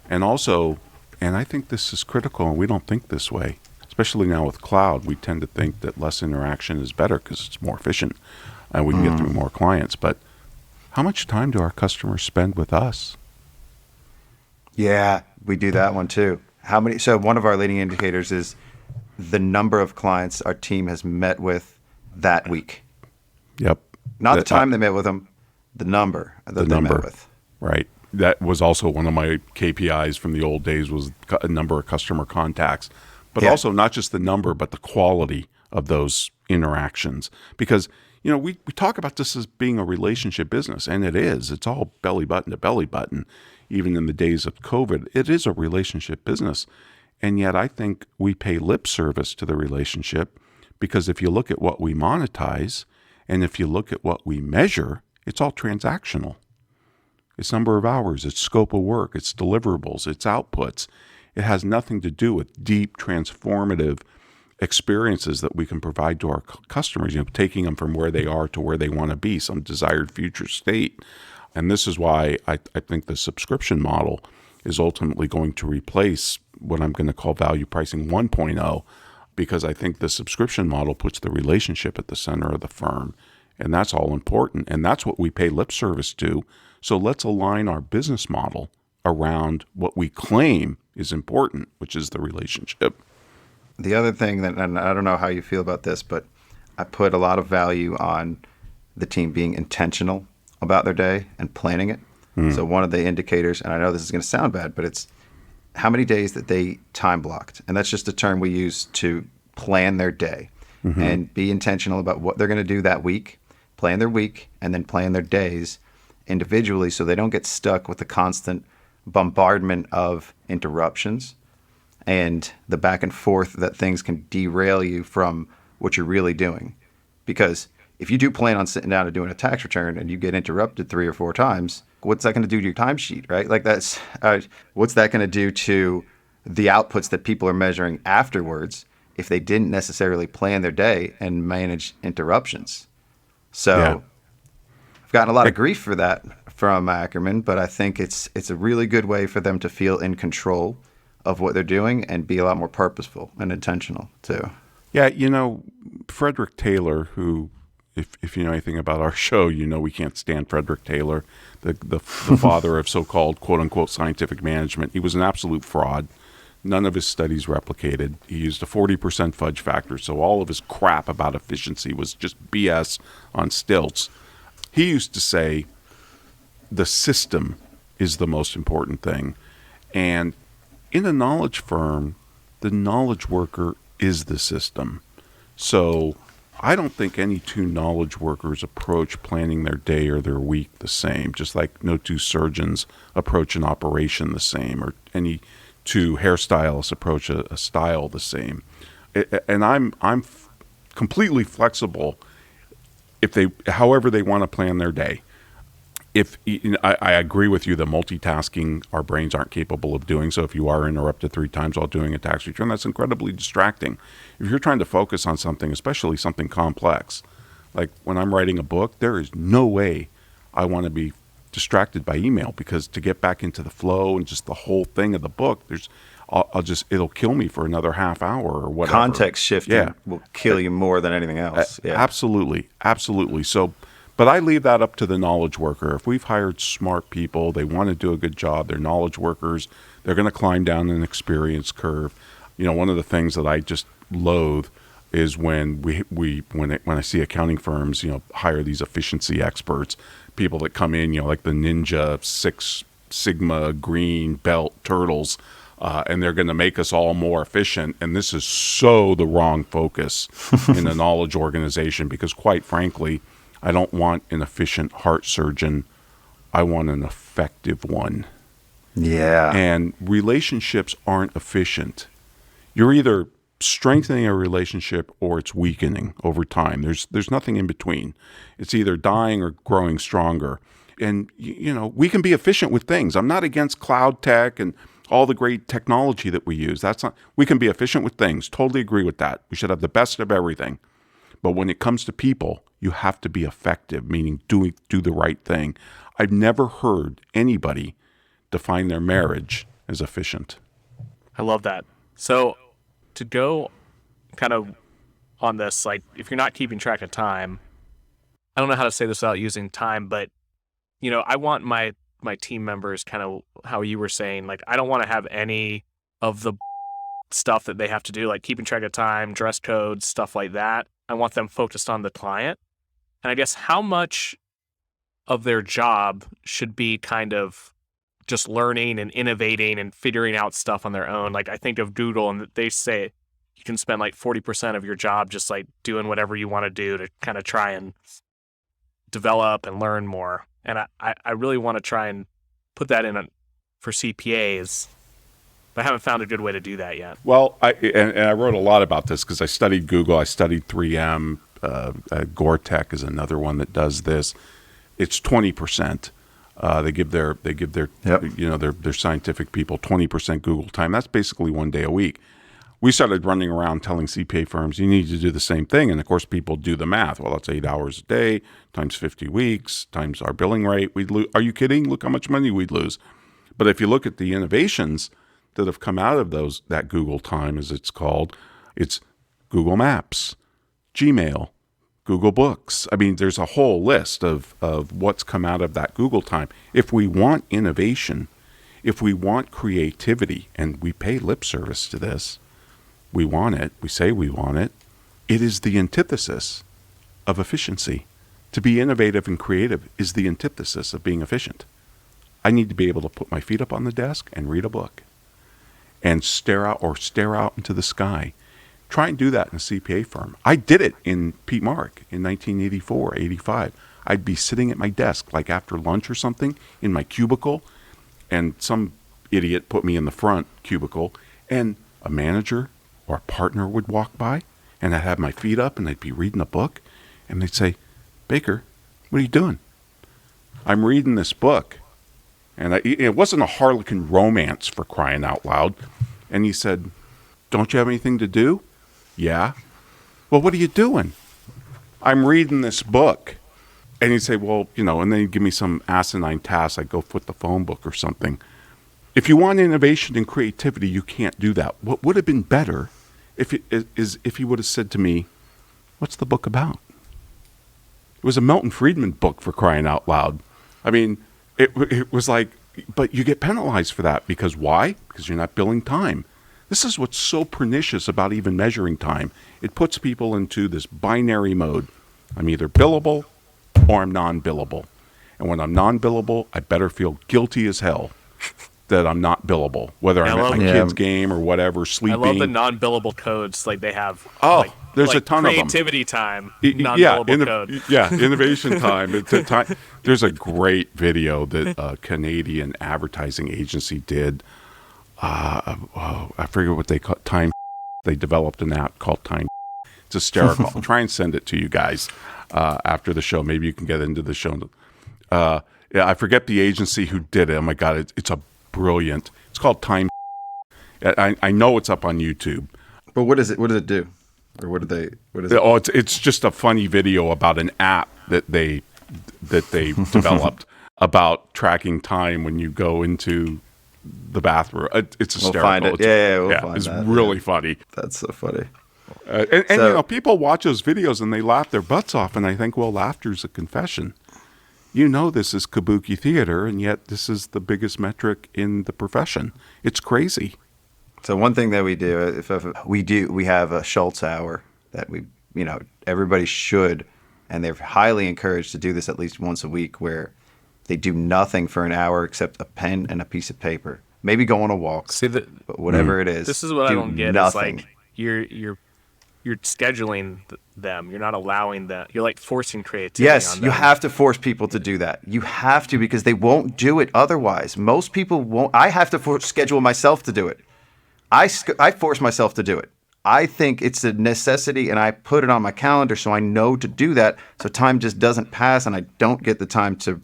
And also, and I think this is critical, and we don't think this way, especially now with cloud, we tend to think that less interaction is better because it's more efficient and we can get through more clients. But how much time do our customers spend with us? Yeah, we do that one too. So one of our leading indicators is the number of clients our team has met with that week. Yep. Not the time they met with them, the number that they met with. Right. That was also one of my KPIs from the old days, was a number of customer contacts. but Yeah. also not just the number, but the quality of those interactions. Because, we talk about this as being a relationship business, and it is. It's all belly button to belly button. Even in the days of COVID, it is a relationship business. And yet I think we pay lip service to the relationship because if you look at what we monetize and if you look at what we measure, it's all transactional. It's number of hours, it's scope of work, it's deliverables, it's outputs. It has nothing to do with deep, transformative experiences that we can provide to our customers, taking them from where they are to where they want to be, some desired future state. And this is why I think the subscription model is ultimately going to replace what I'm going to call value pricing 1.0, because I think the subscription model puts the relationship at the center of the firm. And that's all important. And that's what we pay lip service to. So let's align our business model around what we claim is important, which is the relationship. The other thing that, and I don't know how you feel about this, but I put a lot of value on the team being intentional about their day and planning it. So one of the indicators, and I know this is going to sound bad, but it's how many days that they time blocked. And that's just a term we use to plan their day and be intentional about what they're going to do that week, plan their week, and then plan their days individually so they don't get stuck with the constant bombardment of interruptions and the back and forth that things can derail you from what you're really doing. Because if you do plan on sitting down and doing a tax return and you get interrupted 3 or 4 times, what's that going to do to your timesheet, right? Like that's, what's that going to do to the outputs that people are measuring afterwards if they didn't necessarily plan their day and manage interruptions? So I've gotten a lot of grief for that from Ackerman, but I think it's a really good way for them to feel in control of what they're doing and be a lot more purposeful and intentional too. Yeah, Frederick Taylor, who, if you know anything about our show, we can't stand Frederick Taylor, the father of so-called quote-unquote scientific management. He was an absolute fraud. None of his studies replicated. He used a 40% fudge factor, so all of his crap about efficiency was just BS on stilts. He used to say the system is the most important thing. And in a knowledge firm, the knowledge worker is the system. So I don't think any two knowledge workers approach planning their day or their week the same, just like no two surgeons approach an operation the same, or any two hairstylists approach a style the same. And I'm completely flexible however they want to plan their day. I agree with you that multitasking, our brains aren't capable of doing. So if you are interrupted 3 times while doing a tax return, that's incredibly distracting. If you're trying to focus on something, especially something complex, like when I'm writing a book, there is no way I want to be distracted by email, because to get back into the flow and just the whole thing of the book, it'll kill me for another half hour or whatever. Context shifting will kill you more than anything else. Absolutely. So, but I leave that up to the knowledge worker. If we've hired smart people, they want to do a good job, they're knowledge workers, they're going to climb down an experience curve. One of the things that I just loathe is when when I see accounting firms, hire these efficiency experts, people that come in, like the Ninja Six Sigma green belt turtles, and they're going to make us all more efficient. And this is so the wrong focus in a knowledge organization, because quite frankly, I don't want an efficient heart surgeon. I want an effective one. Yeah. And relationships aren't efficient. You're either strengthening a relationship or it's weakening over time. There's nothing in between. It's either dying or growing stronger. And, we can be efficient with things. I'm not against cloud tech and all the great technology that we use. We can be efficient with things. Totally agree with that. We should have the best of everything. But when it comes to people, you have to be effective, meaning do the right thing. I've never heard anybody define their marriage as efficient. I love that. So to go kind of on this, like if you're not keeping track of time, I don't know how to say this without using time, but I want my team members, kind of how you were saying, like I don't want to have any of the stuff that they have to do, like keeping track of time, dress codes, stuff like that. I want them focused on the client. And I guess how much of their job should be kind of just learning and innovating and figuring out stuff on their own. Like I think of Google, and they say you can spend like 40% of your job just like doing whatever you want to do to kind of try and develop and learn more. And I really want to try and put that in for CPAs, but I haven't found a good way to do that yet. Well, and I wrote a lot about this because I studied Google, I studied 3M, Gore-Tex is another one that does this. It's 20%. They give their their scientific people 20% Google time. That's basically 1 day a week. We started running around telling CPA firms, you need to do the same thing. And of course, people do the math. Well, that's 8 hours a day times 50 weeks times our billing rate. We'd lose. Are you kidding? Look how much money we'd lose. But if you look at the innovations that have come out of that Google time, as it's called, it's Google Maps, Gmail, Google Books. I mean, there's a whole list of what's come out of that Google time. If we want innovation, if we want creativity, and we pay lip service to this, we want it, we say we want it, it is the antithesis of efficiency. To be innovative and creative is the antithesis of being efficient. I need to be able to put my feet up on the desk and read a book and stare out into the sky. Try and do that in a CPA firm. I did it in Pete Mark in 1984, 85. I'd be sitting at my desk, like after lunch or something, in my cubicle, and some idiot put me in the front cubicle, and a manager or a partner would walk by, and I'd have my feet up, and I'd be reading a book, and they'd say, Baker, what are you doing? I'm reading this book. And it wasn't a Harlequin romance, for crying out loud. And he said, don't you have anything to do? Yeah. Well, what are you doing? I'm reading this book. And he'd say, well, and then he'd give me some asinine task. I'd go foot the phone book or something. If you want innovation and creativity, you can't do that. What would have been better if he would have said to me, what's the book about? It was a Milton Friedman book, for crying out loud. I mean, it was like, but you get penalized for that. Because why? Because you're not billing time. This is what's so pernicious about even measuring time. It puts people into this binary mode. I'm either billable or I'm non-billable. And when I'm non-billable, I better feel guilty as hell that I'm not billable, whether I'm at my kid's game or whatever, sleeping. I love the non-billable codes like they have. There's a ton of them. Creativity time, non-billable code. Yeah, innovation time. There's a great video that a Canadian advertising agency did. I forget what they call it. Time. They developed an app called Time. It's hysterical. I'll try and send it to you guys after the show. Maybe you can get into the show. I forget the agency who did it. Oh my God, it's a brilliant. It's called Time. I know it's up on YouTube. But what does it do? Or what is it? Oh, it's just a funny video about an app that they developed about tracking time when you go into the bathroom. It's hysterical. We'll find it. We'll find it's that. really funny. That's so funny. And people watch those videos and they laugh their butts off, and I think, well, laughter's a confession. This is kabuki theater, and yet this is the biggest metric in the profession. It's crazy. So one thing that we do, we have a Schultz hour that everybody should, and they're highly encouraged to do this at least once a week, where they do nothing for an hour except a pen and a piece of paper. Maybe go on a walk, but whatever it is. This is what I don't get. Nothing. It's like you're scheduling them. You're not allowing that. You're like forcing creativity. Yes, on them. you have to force people to do that. You have to, because they won't do it otherwise. Most people won't. I have to schedule myself to do it. I force myself to do it. I think it's a necessity, and I put it on my calendar so I know to do that, so time just doesn't pass and I don't get the time to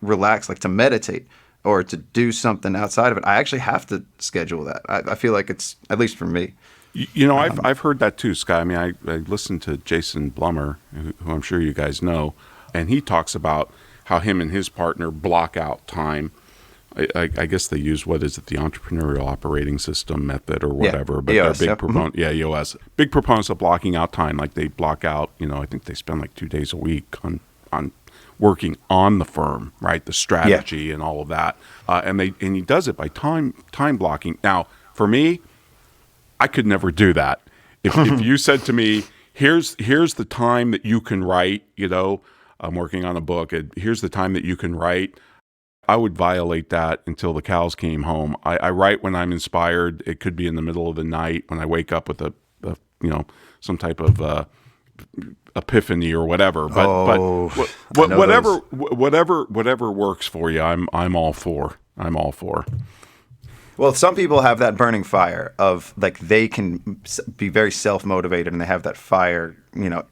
relax, like to meditate or to do something outside of it. I actually have to schedule that. I feel like it's, at least for me. I've heard that too, Scott. I mean, I listened to Jason Blummer, who I'm sure you guys know, and he talks about how him and his partner block out time. I guess they use, the entrepreneurial operating system method or whatever, but EOS, they're big proponents. Yeah, EOS. Big proponents of blocking out time. Like they block out, I think they spend like 2 days a week on working on the firm, right? The strategy and all of that. And he does it by time blocking. Now, for me, I could never do that. If you said to me, here's the time that you can write, I'm working on a book, here's the time that you can write, I would violate that until the cows came home. I write when I'm inspired. It could be in the middle of the night when I wake up with a some type of epiphany or whatever. But I know whatever works for you, I'm all for. I'm all for. Well, some people have that burning fire of like they can be very self-motivated and they have that fire,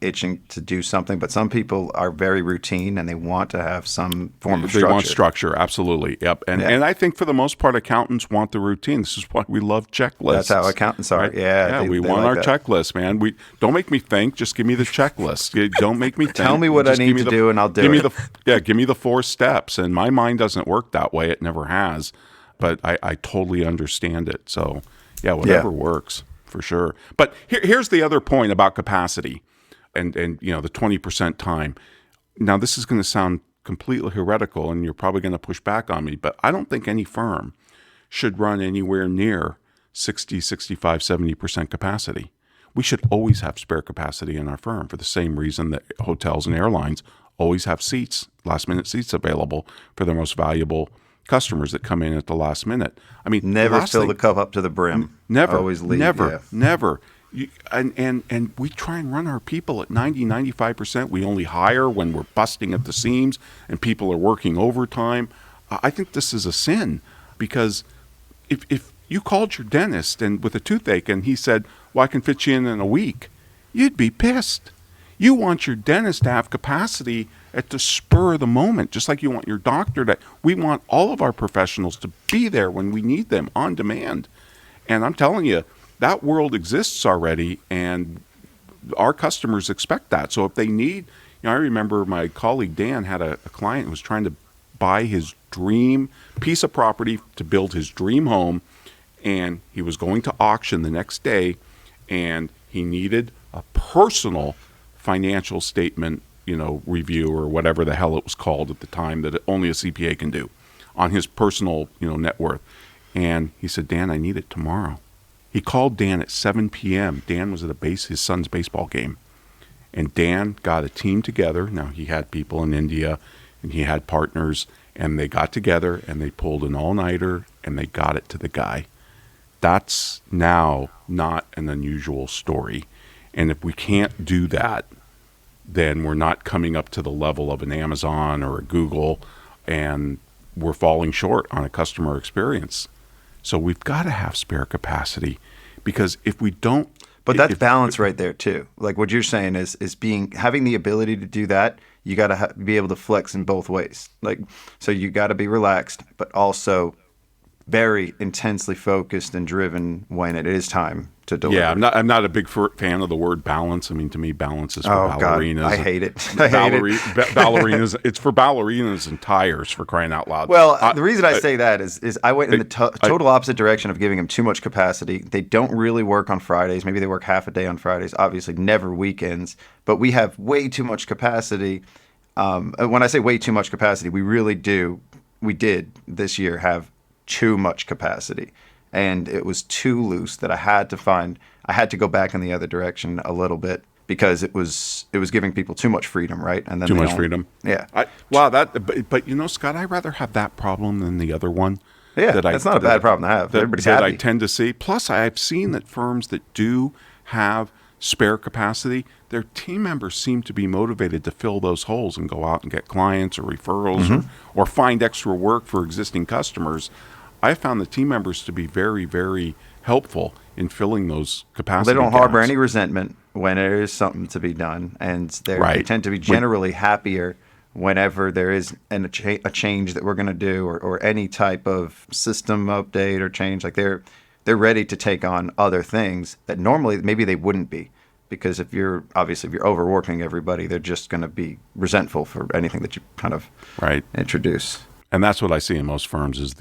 itching to do something. But some people are very routine and they want to have some form of structure. They want structure, absolutely. Yep. And I think for the most part, accountants want the routine. This is why we love checklists. That's how accountants are. Right? Yeah. We want our checklist, man. Don't make me think. Just give me the checklist. Don't make me think. Tell me what I need to do and I'll do it. Give me the 4 steps. And my mind doesn't work that way. It never has. But I totally understand it. So, whatever works for sure. But here's the other point about capacity and the 20% time. Now, this is going to sound completely heretical, and you're probably going to push back on me, but I don't think any firm should run anywhere near 60, 65, 70% capacity. We should always have spare capacity in our firm for the same reason that hotels and airlines always have last-minute seats available for their most valuable customers that come in at the last minute. I mean, never fill the cup up to the brim. Never. Always leave. Never. And we try and run our people at 90, 95%. We only hire when we're busting at the seams and people are working overtime. I think this is a sin because if you called your dentist and with a toothache and he said, well, I can fit you in a week, you'd be pissed. You want your dentist to have capacity at the spur of the moment, just like you want your doctor to. We want all of our professionals to be there when we need them on demand. And I'm telling you, that world exists already, and our customers expect that. So if they need, I remember my colleague Dan had a client who was trying to buy his dream piece of property to build his dream home, and he was going to auction the next day, and he needed a personal financial statement review or whatever the hell it was called at the time that only a CPA can do on his personal, net worth. And he said, Dan, I need it tomorrow. He called Dan at 7 p.m. Dan was at his son's baseball game. And Dan got a team together. Now, he had people in India and he had partners, and they got together and they pulled an all-nighter and they got it to the guy. That's now not an unusual story. And if we can't do that, then we're not coming up to the level of an Amazon or a Google, and we're falling short on a customer experience. So we've got to have spare capacity, because if we don't... But that's balance right there too. Like what you're saying is having the ability to do that, you got to be able to flex in both ways. Like, so you got to be relaxed, but also very intensely focused and driven when it is time to deliver. Yeah, I'm not a big fan of the word balance. I mean, to me, balance is for ballerinas. God, I hate it. Ballerinas. It's for ballerinas and tires, for crying out loud. Well, the reason I say that is I went in the total opposite direction of giving them too much capacity. They don't really work on Fridays. Maybe they work half a day on Fridays. Obviously, never weekends. But we have way too much capacity. When I say way too much capacity, we did this year have too much capacity, and it was too loose that I had to go back in the other direction a little bit, because it was giving people too much freedom, right? And then too much freedom. Yeah. But Scott, I'd rather have that problem than the other one. Yeah, that's not a bad problem to have. Everybody's happy. That I tend to see. Plus, I've seen that firms that do have spare capacity, their team members seem to be motivated to fill those holes and go out and get clients or referrals or find extra work for existing customers. I found the team members to be very, very helpful in filling those capacity They don't gaps. harbor any resentment when there is something to be done, and they tend to be generally happier whenever there is a change that we're going to do, or any type of system update or change. Like they're ready to take on other things that normally maybe they wouldn't be, because if you're overworking everybody, they're just going to be resentful for anything that you kind of introduce. And that's what I see in most firms is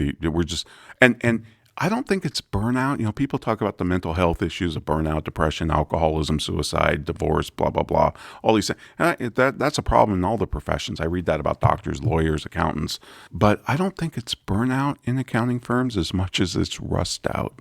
and I don't think it's burnout. People talk about the mental health issues of burnout, depression, alcoholism, suicide, divorce, blah, blah, blah, all these things. And that's a problem in all the professions. I read that about doctors, lawyers, accountants. But I don't think it's burnout in accounting firms as much as it's rust out.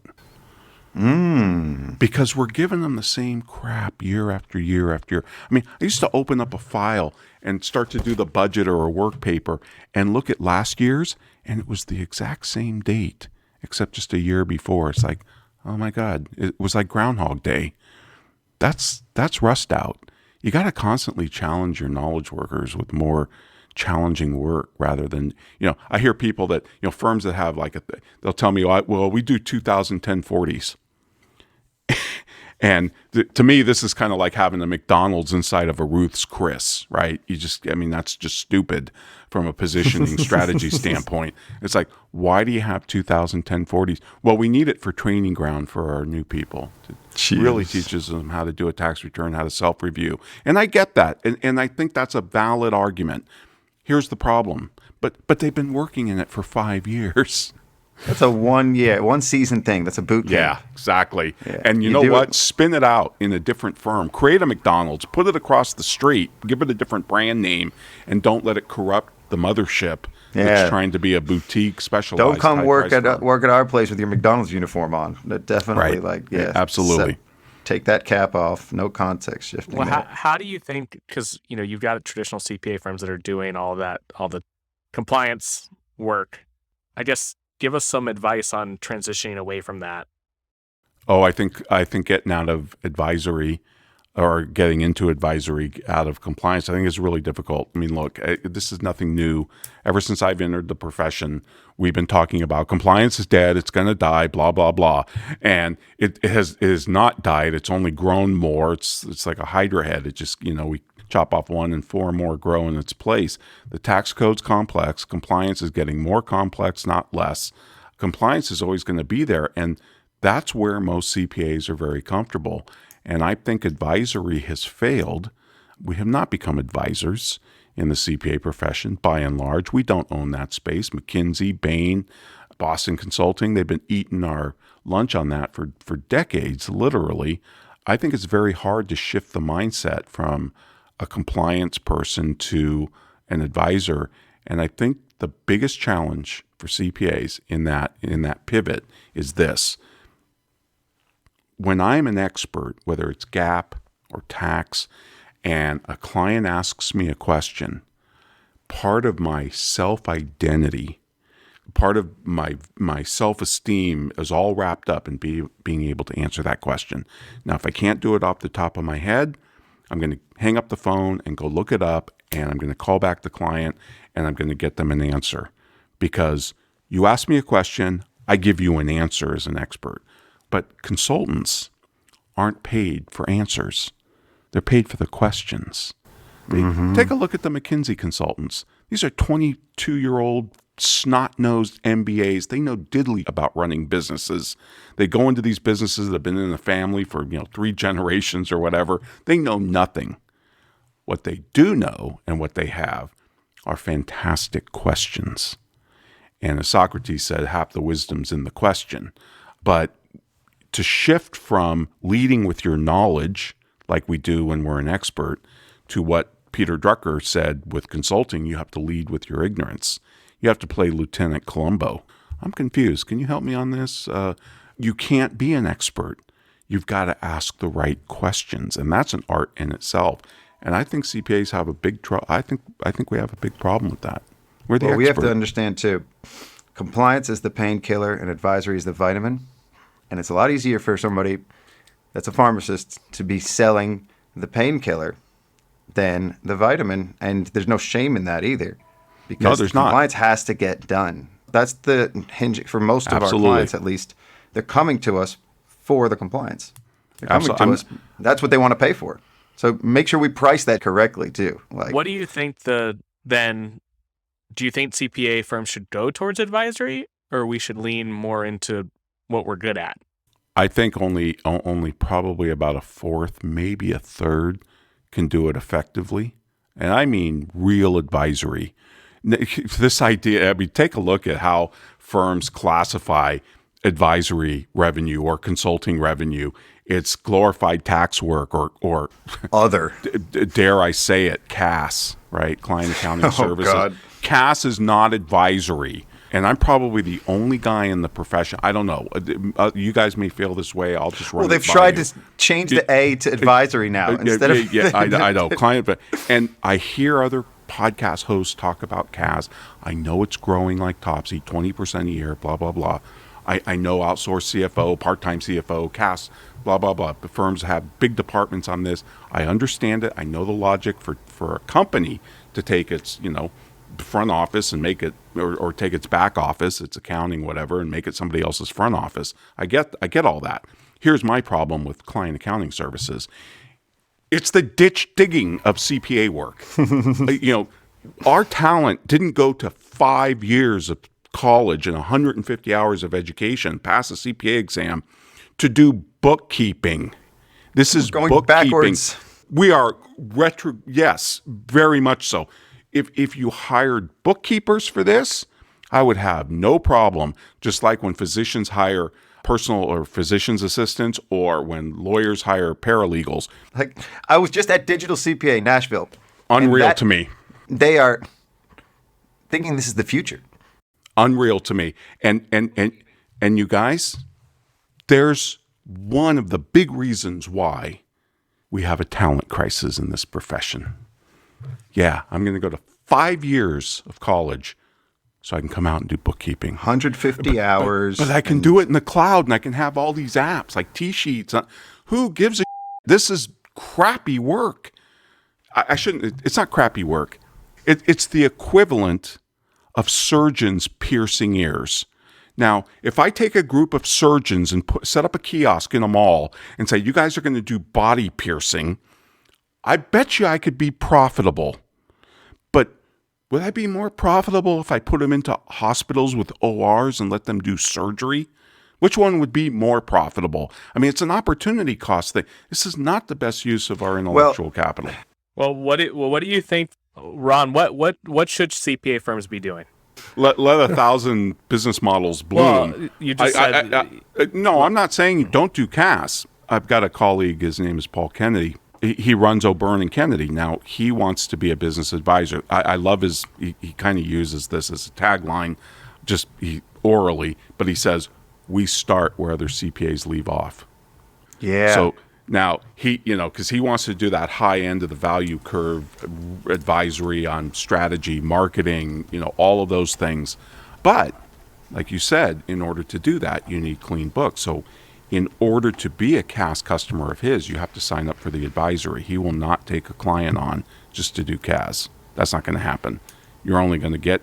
Because we're giving them the same crap year after year after year. I mean, I used to open up a file and start to do the budget or a work paper and look at last year's, and it was the exact same date, except just a year before. It's like, oh my God, it was like Groundhog Day. that's rust out. You got to constantly challenge your knowledge workers with more challenging work rather than, I hear people that, firms that have they'll tell me, well, we do 2010-40s. And to me, this is kind of like having a McDonald's inside of a Ruth's Chris, right? That's just stupid from a positioning strategy standpoint. It's like, why do you have 2010-40s? Well, we need it for training ground for our new people. It really teaches them how to do a tax return, how to self-review. And I get that. And I think that's a valid argument. Here's the problem. But they've been working in it for 5 years. That's a 1 season thing. That's a boot camp. Yeah, exactly. Yeah. And you know what? Spin it out in a different firm. Create a McDonald's. Put it across the street. Give it a different brand name. And don't let it corrupt the mothership that's trying to be a boutique specialized. Don't come work at our place with your McDonald's uniform on. That definitely, absolutely. Take that cap off. No context shifting. Well, how do you think? Because you've got traditional CPA firms that are doing all the compliance work. I guess. Give us some advice on transitioning away from that. Oh, I think getting out of advisory or getting into advisory out of compliance, I think is really difficult. I mean, look, this is nothing new. Ever since I've entered the profession, we've been talking about compliance is dead. It's going to die, blah, blah, blah. And it has not died. It's only grown more. It's like a hydra head. It just, we chop off one and four more grow in its place. The tax code's complex. Compliance is getting more complex, not less. Compliance is always going to be there. And that's where most CPAs are very comfortable. And I think advisory has failed. We have not become advisors in the CPA profession. By and large, we don't own that space. McKinsey, Bain, Boston Consulting, they've been eating our lunch on that for decades, literally. I think it's very hard to shift the mindset from a compliance person to an advisor. And I think the biggest challenge for CPAs in that pivot is this. When I'm an expert, whether it's GAAP or tax, and a client asks me a question, part of my self-identity, part of my self-esteem is all wrapped up in being able to answer that question. Now, if I can't do it off the top of my head, I'm going to hang up the phone and go look it up, and I'm going to call back the client, and I'm going to get them an answer. Because you ask me a question, I give you an answer as an expert. But consultants aren't paid for answers. They're paid for the questions. Take a look at the McKinsey consultants. These are 22-year-old snot-nosed MBAs. They know diddly about running businesses. They go into these businesses that have been in the family for 3 generations or whatever. They know nothing. What they do know and what they have are fantastic questions. And as Socrates said, half the wisdom's in the question. But to shift from leading with your knowledge, like we do when we're an expert, to what Peter Drucker said with consulting, you have to lead with your ignorance. You have to play Lieutenant Columbo. I'm confused. Can you help me on this? You can't be an expert. You've got to ask the right questions, and that's an art in itself. And I think CPAs have a big trouble. I think we have a big problem with that. We're the expert. We have to understand too. Compliance is the painkiller, and advisory is the vitamin. And it's a lot easier for somebody that's a pharmacist to be selling the painkiller than the vitamin. And there's no shame in that either. Because no, there's compliance has to get done. That's the hinge for most of Absolutely. our clients, at least. They're coming to us for the compliance. They're coming to us. That's what they want to pay for. So make sure we price that correctly too. What do you think do you think CPA firms should go towards advisory, or we should lean more into what we're good at? I think only probably about a fourth, maybe a third can do it effectively. And I mean real advisory. This idea, take a look at how firms classify advisory revenue or consulting revenue. It's glorified tax work or other. Dare I say it, CAS, right? Client Accounting Services. God. CAS is not advisory. And I'm probably the only guy in the profession. I don't know. You guys may feel this way. I'll just run. Well, they've tried to change the A to advisory now instead of. Yeah, I know. Client, and I hear other podcast hosts talk about CAS. I know it's growing like topsy, 20% a year, blah, blah, blah. I know outsourced CFO, part-time CFO, CAS, blah, blah, blah. The firms have big departments on this. I understand it. I know the logic for a company to take its, front office and make it, or take its back office, its accounting, whatever, and make it somebody else's front office. I get all that. Here's my problem with client accounting services. It's the ditch digging of CPA work. Our talent didn't go to 5 years of college and 150 hours of education, pass a CPA exam, to do bookkeeping. This is going bookkeeping. Backwards. We are yes, very much so. If you hired bookkeepers for this, I would have no problem. Just like when physicians hire personal or physician's assistants, or when lawyers hire paralegals. Like, I was just at Digital CPA Nashville. Unreal to me. They are thinking this is the future. Unreal to me. And you guys, there's one of the big reasons why we have a talent crisis in this profession. Yeah, I'm going to go to 5 years of college so I can come out and do bookkeeping. 150 hours. But I can do it in the cloud, and I can have all these apps like T-Sheets. Who gives a This is crappy work. I shouldn't. It's not crappy work. It's the equivalent of surgeons piercing ears. Now, if I take a group of surgeons and set up a kiosk in a mall and say, you guys are going to do body piercing, I bet you I could be profitable. But would I be more profitable if I put them into hospitals with ORs and let them do surgery? Which one would be more profitable? I mean, it's an opportunity cost thing. This is not the best use of our intellectual capital. Well, what do you think, Ron? What should CPA firms be doing? Let 1,000 business models bloom. Well, you just said... No, I'm not saying don't do CAS. I've got a colleague, his name is Paul Kennedy. He runs O'Byrne and Kennedy. Now, he wants to be a business advisor. I love he kind of uses this as a tagline, orally, but he says, we start where other CPAs leave off. Yeah. So now because he wants to do that high end of the value curve advisory on strategy, marketing, all of those things. But like you said, in order to do that, you need clean books. So in order to be a CAS customer of his, you have to sign up for the advisory. He will not take a client on just to do CAS. That's not going to happen. You're only going to get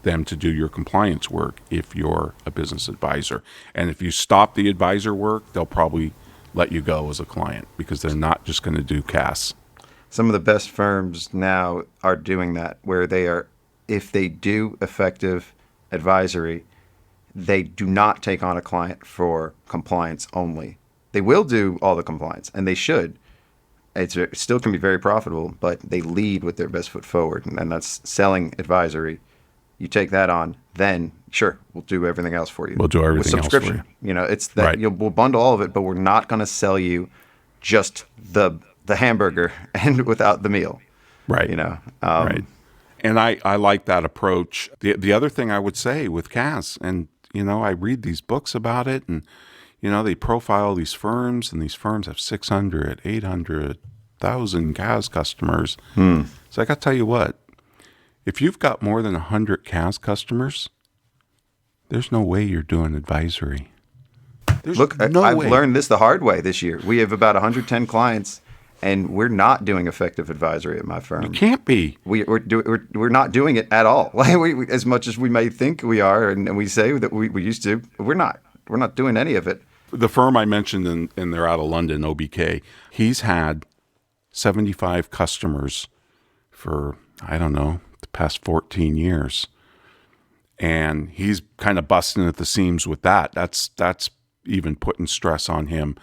them to do your compliance work if you're a business advisor. And if you stop the advisor work, they'll probably let you go as a client because they're not just going to do CAS. Some of the best firms now are doing that, where if they do effective advisory, they do not take on a client for compliance only. They will do all the compliance, and they should. It still can be very profitable, but they lead with their best foot forward, and that's selling advisory. You take that on, then sure, we'll do everything else for you. We'll do everything with subscription. else for you. It's that Right. We'll bundle all of it, but we're not going to sell you just the hamburger and without the meal. Right. Right. And I like that approach. The other thing I would say with CAS, and I read these books about it, and they profile these firms, and these firms have 600, 800,000 CAS customers. So I got to tell you what, if you've got more than 100 CAS customers, there's no way you're doing advisory. Look, I've learned this the hard way this year. We have about 110 clients, and we're not doing effective advisory at my firm. You can't be. We're not doing it at all. Like we, as much as we may think we are, and we say that we used to, we're not. We're not doing any of it. The firm I mentioned, and they're out of London, OBK, he's had 75 customers for, I don't know, the past 14 years. And he's kind of busting at the seams with that. That's even putting stress on him.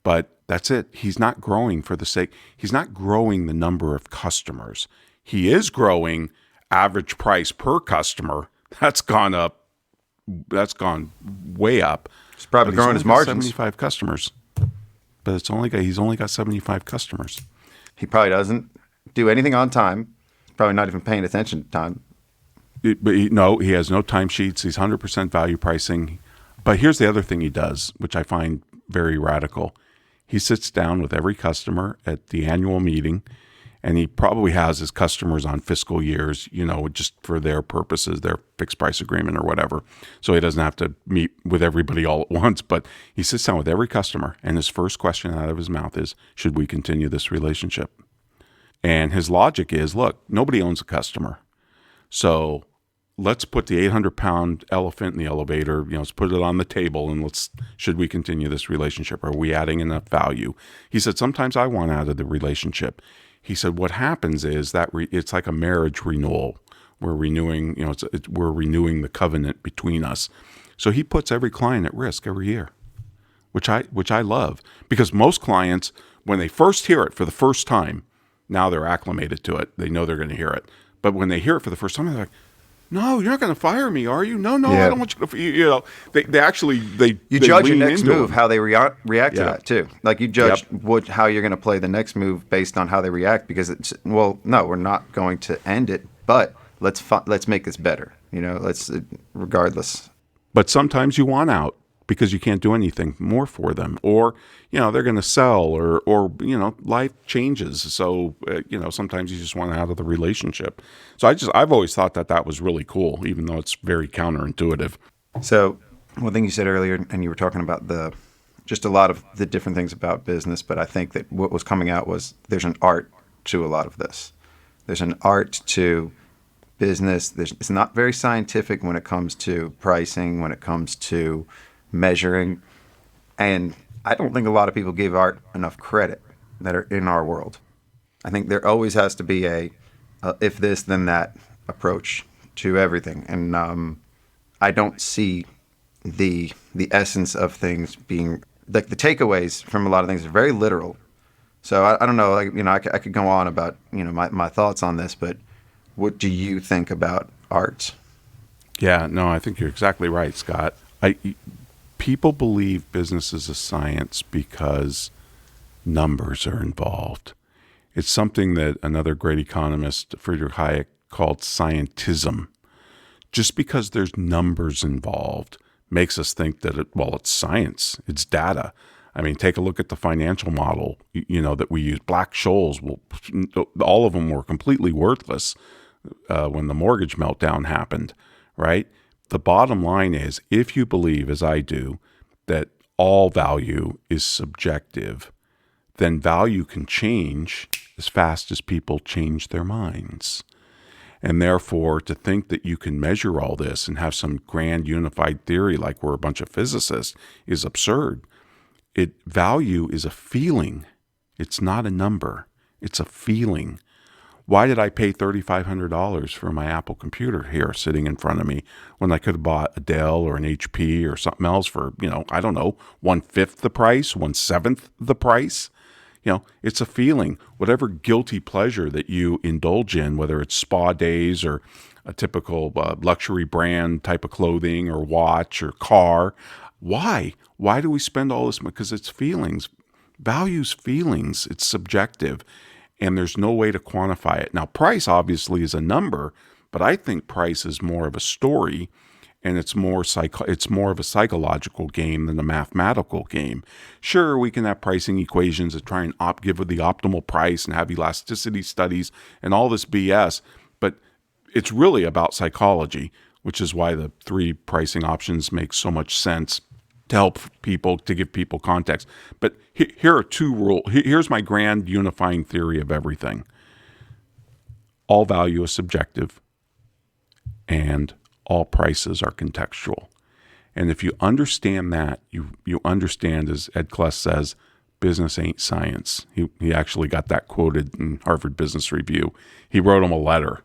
But that's it. He's not growing for the sake. He's not growing the number of customers. He is growing average price per customer. That's gone up. That's gone way up. He's probably growing his margins. 75 customers. But he's only got 75 customers. He probably doesn't do anything on time. Probably not even paying attention to time. He has no timesheets. He's 100% value pricing. But here's the other thing he does, which I find very radical. He sits down with every customer at the annual meeting, And he probably has his customers on fiscal years, just for their purposes, their fixed price agreement or whatever. So he doesn't have to meet with everybody all at once. But he sits down with every customer, and his first question out of his mouth is, should we continue this relationship? And his logic is, look, nobody owns a customer. So let's put the 800-pound elephant in the elevator, let's put it on the table, and should we continue this relationship? Are we adding enough value? He said, sometimes I want out of the relationship. He said, what happens is that it's like a marriage renewal. We're renewing, we're renewing the covenant between us. So he puts every client at risk every year, which I love, because most clients, when they first hear it for the first time, now they're acclimated to it. They know they're going to hear it. But when they hear it for the first time, they're like, no, you're not going to fire me, are you? No, I don't want you to. They judge your lean next into move, them. how they react to Yeah. that too. Like you judge how you're going to play the next move based on how they react, because no, we're not going to end it, but let's make this better. Regardless. But sometimes you want out because you can't do anything more for them, or they're going to sell, or life changes. So sometimes you just want out of the relationship. So I've always thought that was really cool, even though it's very counterintuitive. So one thing you said earlier, and you were talking about just a lot of the different things about business, but I think that what was coming out was there's an art to a lot of this. There's an art to business. It's not very scientific when it comes to pricing, when it comes to measuring, and I don't think a lot of people give art enough credit that are in our world. I think there always has to be a if this then that approach to everything, and I don't see the essence of things being like the takeaways from a lot of things are very literal. So I don't know, I could go on about my thoughts on this, but what do you think about art? Yeah, no, I think you're exactly right, Scott. People believe business is a science because numbers are involved. It's something that another great economist, Friedrich Hayek, called scientism. Just because there's numbers involved makes us think that it's science, it's data. I mean, take a look at the financial model, that we use. Black-Scholes, all of them were completely worthless when the mortgage meltdown happened, right? The bottom line is, if you believe, as I do, that all value is subjective, then value can change as fast as people change their minds. And therefore, to think that you can measure all this and have some grand unified theory like we're a bunch of physicists is absurd. Value is a feeling. It's not a number. It's a feeling. Why did I pay $3,500 for my Apple computer here sitting in front of me when I could have bought a Dell or an HP or something else for, I don't know, 1/5 the price, 1/7 the price? It's a feeling. Whatever guilty pleasure that you indulge in, whether it's spa days or a typical luxury brand type of clothing or watch or car, why? Why do we spend all this? Because it's feelings. Value's feelings. It's subjective. And there's no way to quantify it. Now, price obviously is a number, but I think price is more of a story, and it's more of a psychological game than a mathematical game. Sure, we can have pricing equations that try and give the optimal price and have elasticity studies and all this BS, but it's really about psychology, which is why the 3 pricing options make so much sense to help people, to give people context. But here are 2 rules. Here's my grand unifying theory of everything. All value is subjective, and all prices are contextual. And if you understand that, you understand, as Ed Kless says, business ain't science. He actually got that quoted in Harvard Business Review. He wrote him a letter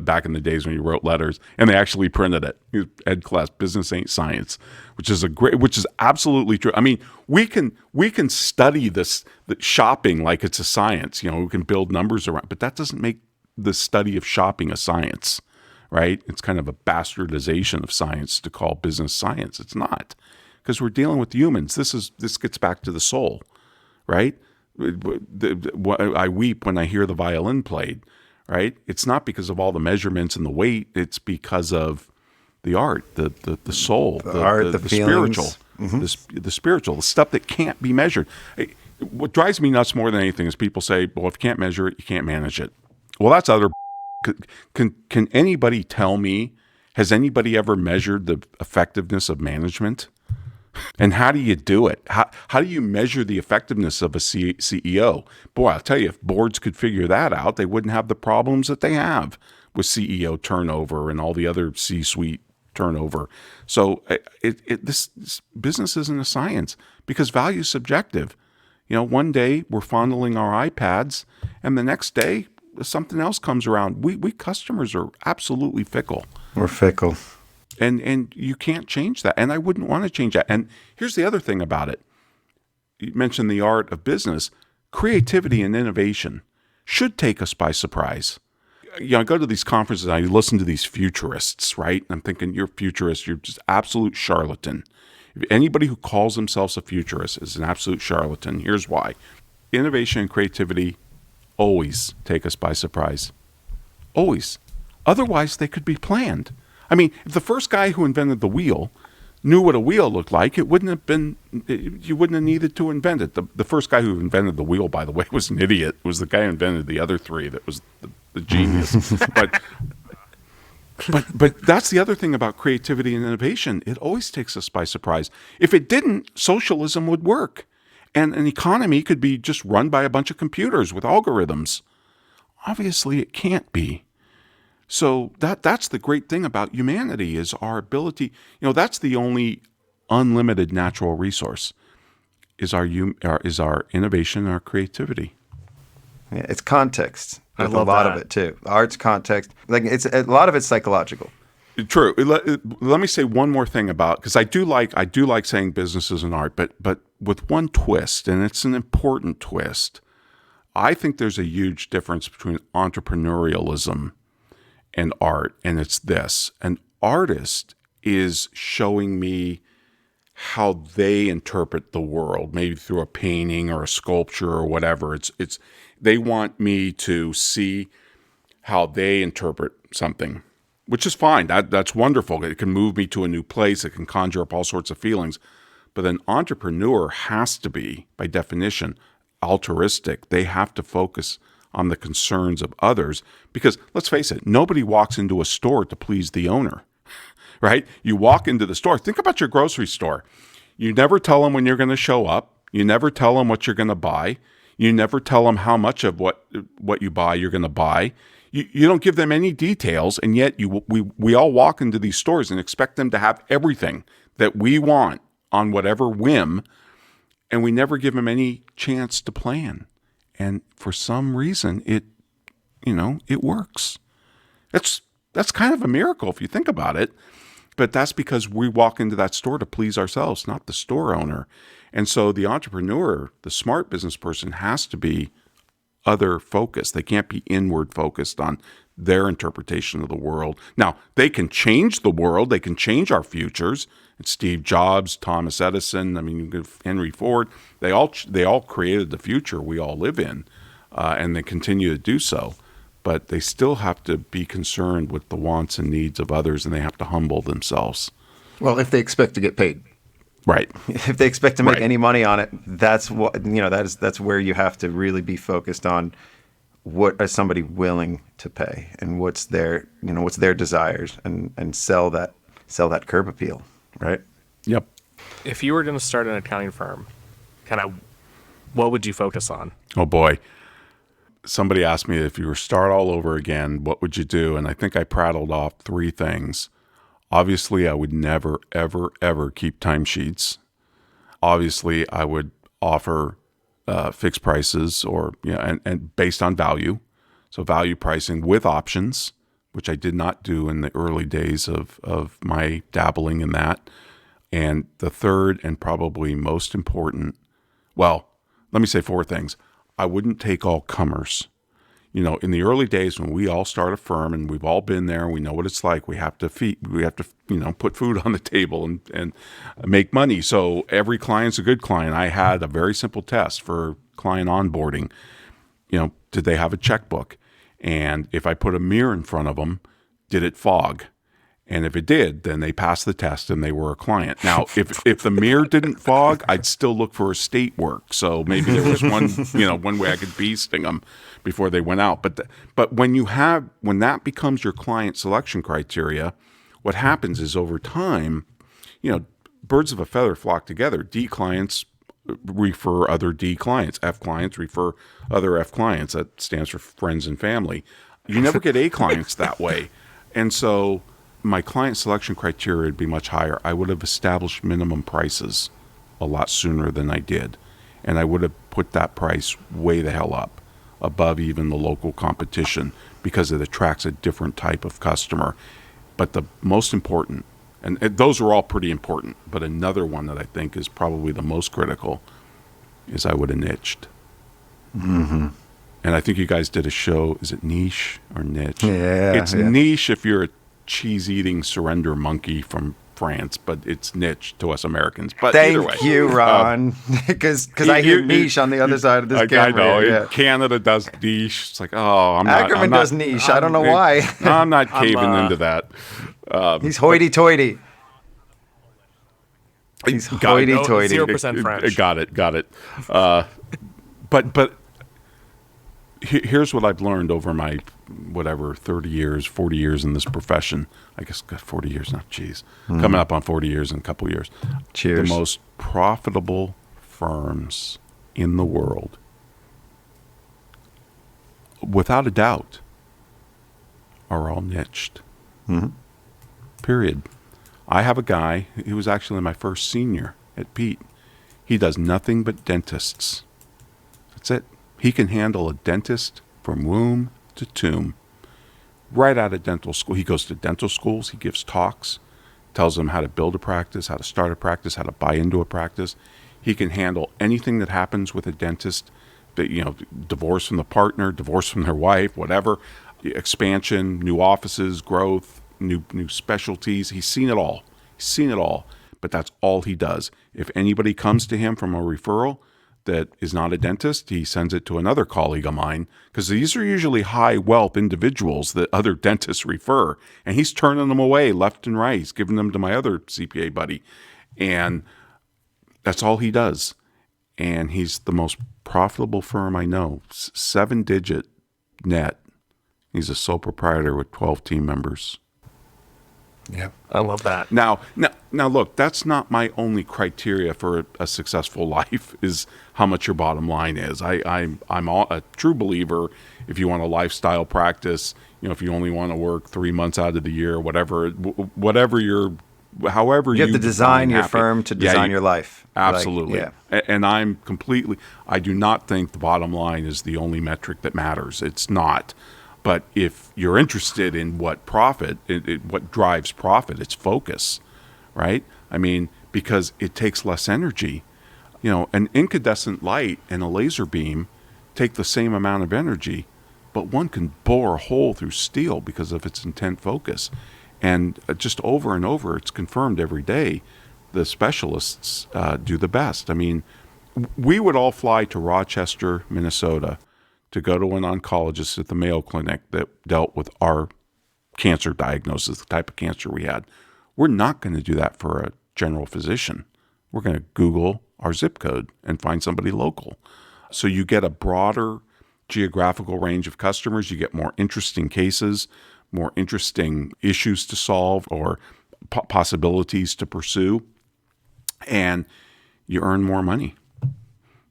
back in the days when he wrote letters, and they actually printed it. Ed Kless, business ain't science, which is absolutely true. I mean, we can study the shopping like it's a science. We can build numbers around, but that doesn't make the study of shopping a science, right? It's kind of a bastardization of science to call business science. It's not, because we're dealing with humans. This gets back to the soul. Right? I weep when I hear the violin played, right? It's not because of all the measurements and the weight. It's because of the art, the soul, the spiritual, the spiritual, the stuff that can't be measured. What drives me nuts more than anything is people say, well, if you can't measure it, you can't manage it. Well, that's other. Can anybody tell me, has anybody ever measured the effectiveness of management? And how do you do it? How do you measure the effectiveness of a CEO? Boy, I'll tell you, if boards could figure that out, they wouldn't have the problems that they have with CEO turnover and all the other C-suite turnover. So this business isn't a science because value is subjective. One day we're fondling our iPads, and the next day something else comes around. We customers are absolutely fickle. We're fickle. And you can't change that. And I wouldn't want to change that. And here's the other thing about it. You mentioned the art of business. Creativity and innovation should take us by surprise. I go to these conferences and I listen to these futurists, right? And I'm thinking, you're a futurist. You're just absolute charlatan. If anybody who calls themselves a futurist is an absolute charlatan. Here's why. Innovation and creativity always take us by surprise. Always. Otherwise, they could be planned. I mean, if the first guy who invented the wheel knew what a wheel looked like, you wouldn't have needed to invent it. The first guy who invented the wheel, by the way, was an idiot. It was the guy who invented the other three that was the genius. But that's the other thing about creativity and innovation. It always takes us by surprise. If it didn't, socialism would work. And an economy could be just run by a bunch of computers with algorithms. Obviously, it can't be. So that's the great thing about humanity is our ability. That's the only unlimited natural resource is our innovation, our creativity. Yeah, it's context. I With love a lot that. of it too. Art's context. Like it's a lot of it's psychological. True. Let me say one more thing about, because I do like saying business is an art, but with one twist, and it's an important twist. I think there's a huge difference between entrepreneurialism and art, and it's this. An artist is showing me how they interpret the world, maybe through a painting or a sculpture or whatever. It's they want me to see how they interpret something, which is fine. That's wonderful. It can move me to a new place. It can conjure up all sorts of feelings. But an entrepreneur has to be, by definition, altruistic. They have to focus on the concerns of others because, let's face it, nobody walks into a store to please the owner, right? You walk into the store. Think about your grocery store. You never tell them when you're going to show up. You never tell them what you're going to buy. You never tell them how much of what you buy you're going to buy. You don't give them any details, and yet we all walk into these stores and expect them to have everything that we want on whatever whim, and we never give them any chance to plan. And for some reason, it works. That's kind of a miracle if you think about it. But that's because we walk into that store to please ourselves, not the store owner. And so the entrepreneur, the smart business person, has to be other focused. They can't be inward focused on their interpretation of the world. Now, they can change the world. They can change our futures. It's Steve Jobs, Thomas Edison. I mean, Henry Ford. They all created the future we all live in, and they continue to do so. But they still have to be concerned with the wants and needs of others, and they have to humble themselves. Well, if they expect to get paid. Right. If they expect to make Right. any money on it, that's that's where you have to really be focused on what is somebody willing to pay and what's their desires and sell that curb appeal, right? Yep. If you were going to start an accounting firm, what would you focus on? Oh, boy. Somebody asked me if you were start all over again, what would you do? And I think I prattled off 3 things. Obviously, I would never, ever, ever keep timesheets. Obviously, I would offer fixed prices and based on value. So value pricing with options, which I did not do in the early days of my dabbling in that. And the third and probably most important, well, let me say 4 things. I wouldn't take all comers. In the early days when we all start a firm and we've all been there and we know what it's like, we have to put food on the table and make money. So every client's a good client. I had a very simple test for client onboarding. Did they have a checkbook? And if I put a mirror in front of them, did it fog? And if it did, then they passed the test and they were a client. Now, if the mirror didn't fog, I'd still look for estate work. So maybe there was one way I could bee sting them before they went out. But when that becomes your client selection criteria, what happens is over time, birds of a feather flock together. D clients refer other D clients. F clients refer other F clients. That stands for friends and family. You never get A clients that way. And so my client selection criteria would be much higher. I would have established minimum prices a lot sooner than I did. And I would have put that price way the hell up, above even the local competition, because it attracts a different type of customer. But the most important, and those are all pretty important, but another one that I think is probably the most critical is I would have niched. Mm-hmm. And I think you guys did a show, is it niche or niche? Yeah. It's niche if you're a cheese-eating surrender monkey from France, but it's niche to us Americans. But either way. Thank you, Ron, because I hear niche on the other side of this camera. I know. Yeah. Canada does niche. It's like, Ackerman does niche. I don't know why. I'm not caving into that. He's hoity-toity. He's hoity-toity. 0% French. Got it. But here's what I've learned over my 30 years, 40 years in this profession. I guess 40 years now. Geez, coming up on 40 years in a couple years. Cheers. The most profitable firms in the world, without a doubt, are all niched. Mm-hmm. Period. I have a guy who was actually my first senior at Pete. He does nothing but dentists. That's it. He can handle a dentist from womb to tomb. Right out of dental school. He goes to dental schools. He gives talks, tells them how to build a practice, how to start a practice, how to buy into a practice. He can handle anything that happens with a dentist, divorce from the partner, divorce from their wife, whatever, expansion, new offices, growth, new specialties. He's seen it all. But that's all he does. If anybody comes to him from a referral that is not a dentist, he sends it to another colleague of mine, because these are usually high wealth individuals that other dentists refer, and he's turning them away left and right. He's giving them to my other CPA buddy, and that's all he does. And he's the most profitable firm I know, 7-digit net. He's a sole proprietor with 12 team members. Yeah, I love that. Now, look, that's not my only criteria for a successful life, is how much your bottom line is. I'm a true believer. If you want a lifestyle practice, if you only want to work 3 months out of the year, however you have to design your firm to design your life. Absolutely. And I do not think the bottom line is the only metric that matters. It's not. But if you're interested in what drives profit, it's focus, right? I mean, because it takes less energy. An incandescent light and a laser beam take the same amount of energy, but one can bore a hole through steel because of its intent focus. And just over and over, it's confirmed every day, the specialists do the best. I mean, we would all fly to Rochester, Minnesota, to go to an oncologist at the Mayo Clinic that dealt with our cancer diagnosis, the type of cancer we had. We're not going to do that for a general physician. We're going to Google our zip code and find somebody local. So you get a broader geographical range of customers. You get more interesting cases, more interesting issues to solve, or possibilities to pursue, and you earn more money.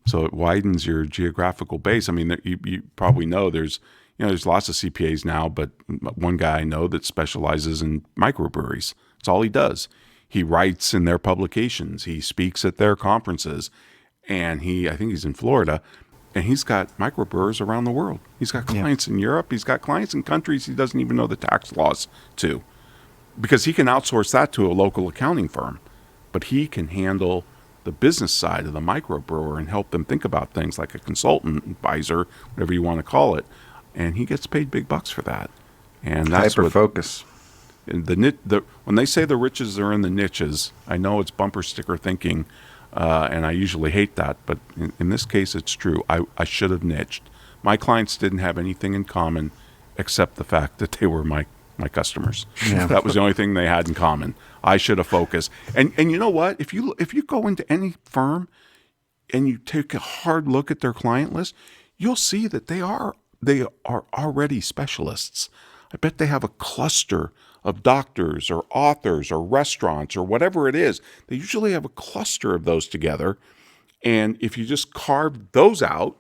So it widens your geographical base. I mean, you probably know there's lots of CPAs now, but one guy I know that specializes in microbreweries. That's all he does. He writes in their publications. He speaks at their conferences. And I think he's in Florida, and he's got microbrewers around the world. He's got clients in Europe. He's got clients in countries he doesn't even know the tax laws to, because he can outsource that to a local accounting firm. But he can handle the business side of the microbrewer and help them think about things like a consultant, advisor, whatever you want to call it. And he gets paid big bucks for that. And that's hyper-focus. When they say the riches are in the niches, I know it's bumper sticker thinking, and I usually hate that, but in this case it's true. I should have niched. My clients didn't have anything in common except the fact that they were my my customers. That was the only thing they had in common. I should have focused. And you know what? If you go into any firm and you take a hard look at their client list, you'll see that they are already specialists. I bet they have a cluster of doctors or authors or restaurants or whatever it is. They usually have a cluster of those together. And if you just carved those out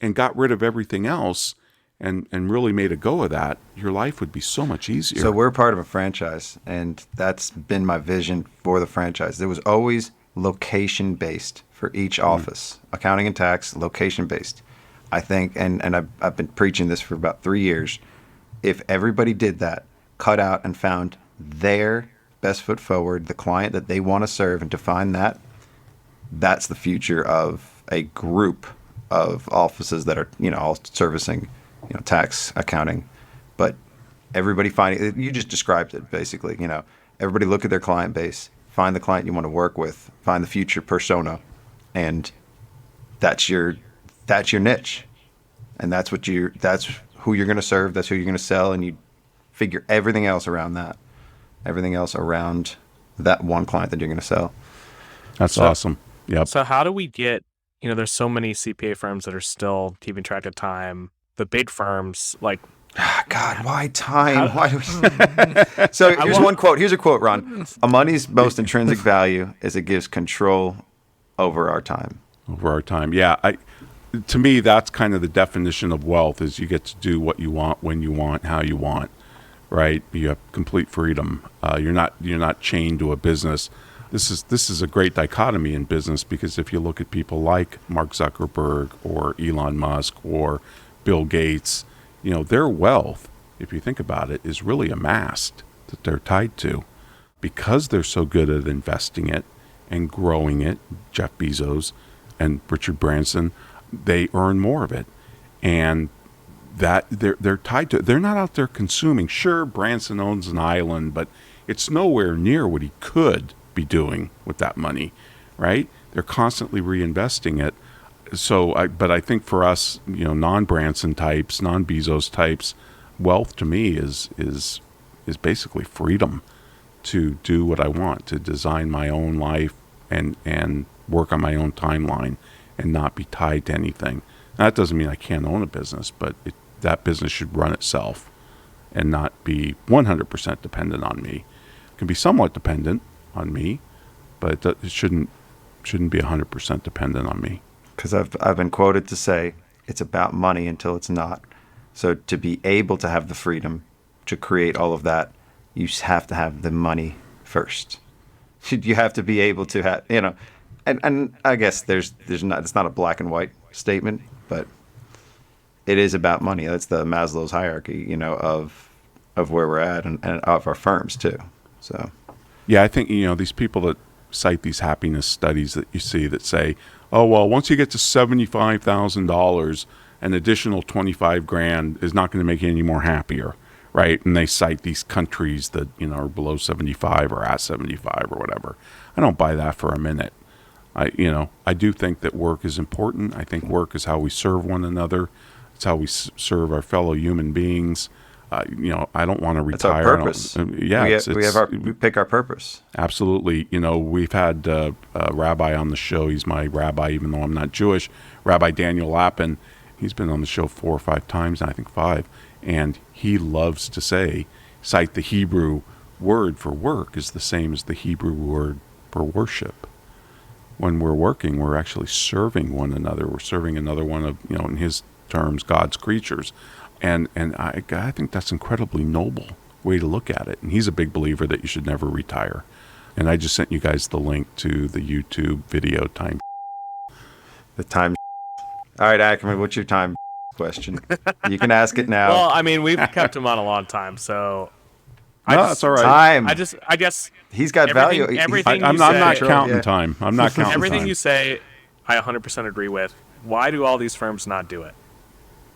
and got rid of everything else and really made a go of that, your life would be so much easier. So we're part of a franchise, and that's been my vision for the franchise. It was always location-based for each office. Accounting and tax, location-based. I think, and I've been preaching this for about 3 years, if everybody did that, cut out and found their best foot forward, the client that they want to serve, and define that, that's the future of a group of offices that are, all servicing, tax, accounting. But everybody finding, you just described it basically, everybody look at their client base, find the client you want to work with, find the future persona, and that's your niche. And that's who you're going to serve, that's who you're going to sell, and you figure everything else around that. Everything else around that one client that you're going to sell. That's awesome. Yep. So how do we get, there's so many CPA firms that are still keeping track of time. The big firms, like, God, why time? Why do we... So here's one quote. Here's a quote, Ron. A money's most intrinsic value is it gives control over our time. Over our time. Yeah. To me, that's kind of the definition of wealth, is you get to do what you want, when you want, how you want, right? You have complete freedom. You're not chained to a business. This is a great dichotomy in business, because if you look at people like Mark Zuckerberg or Elon Musk or Bill Gates, their wealth, if you think about it, is really amassed, that they're tied to, because they're so good at investing it and growing it. Jeff Bezos and Richard Branson, they earn more of it, and that they're tied to it. They're not out there consuming. Sure, Branson owns an island, but it's nowhere near what he could be doing with that money, right? They're constantly reinvesting it. So, but I think for us, non-Branson types, non-Bezos types, wealth to me is basically freedom to do what I want, to design my own life and work on my own timeline and not be tied to anything. Now, that doesn't mean I can't own a business, but that business should run itself and not be 100% dependent on me. It can be somewhat dependent on me, but it shouldn't be 100% dependent on me. Because I've been quoted to say it's about money until it's not. So to be able to have the freedom to create all of that, you have to have the money first. You have to be able to have, and I guess it's not a black and white statement, but it is about money. That's the Maslow's hierarchy, of where we're at and of our firms too. So, yeah, I think these people that cite these happiness studies that you see that say, oh well, once you get to $75,000, an additional $25,000 is not going to make you any more happier, right? And they cite these countries that are below 75 or at 75 or whatever. I don't buy that for a minute. I do think that work is important. I think work is how we serve one another. It's how we serve our fellow human beings. I don't want to retire. That's our purpose. We pick our purpose. Absolutely. We've had a rabbi on the show. He's my rabbi, even though I'm not Jewish. Rabbi Daniel Lappin. He's been on the show 4 or 5 times, I think 5. And he loves to cite the Hebrew word for work is the same as the Hebrew word for worship. When we're working, we're actually serving one another. We're serving another one of, in his terms, God's creatures. And I think that's an incredibly noble way to look at it. And he's a big believer that you should never retire. And I just sent you guys the link to the YouTube video time. The time. All right, Ackerman, what's your time question? You can ask it now. Well, I mean, we've kept him on a long time, so. That's all right. Time. I guess. He's got value. I'm not counting time. I'm not counting everything time. you say, I 100% agree with. Why do all these firms not do it?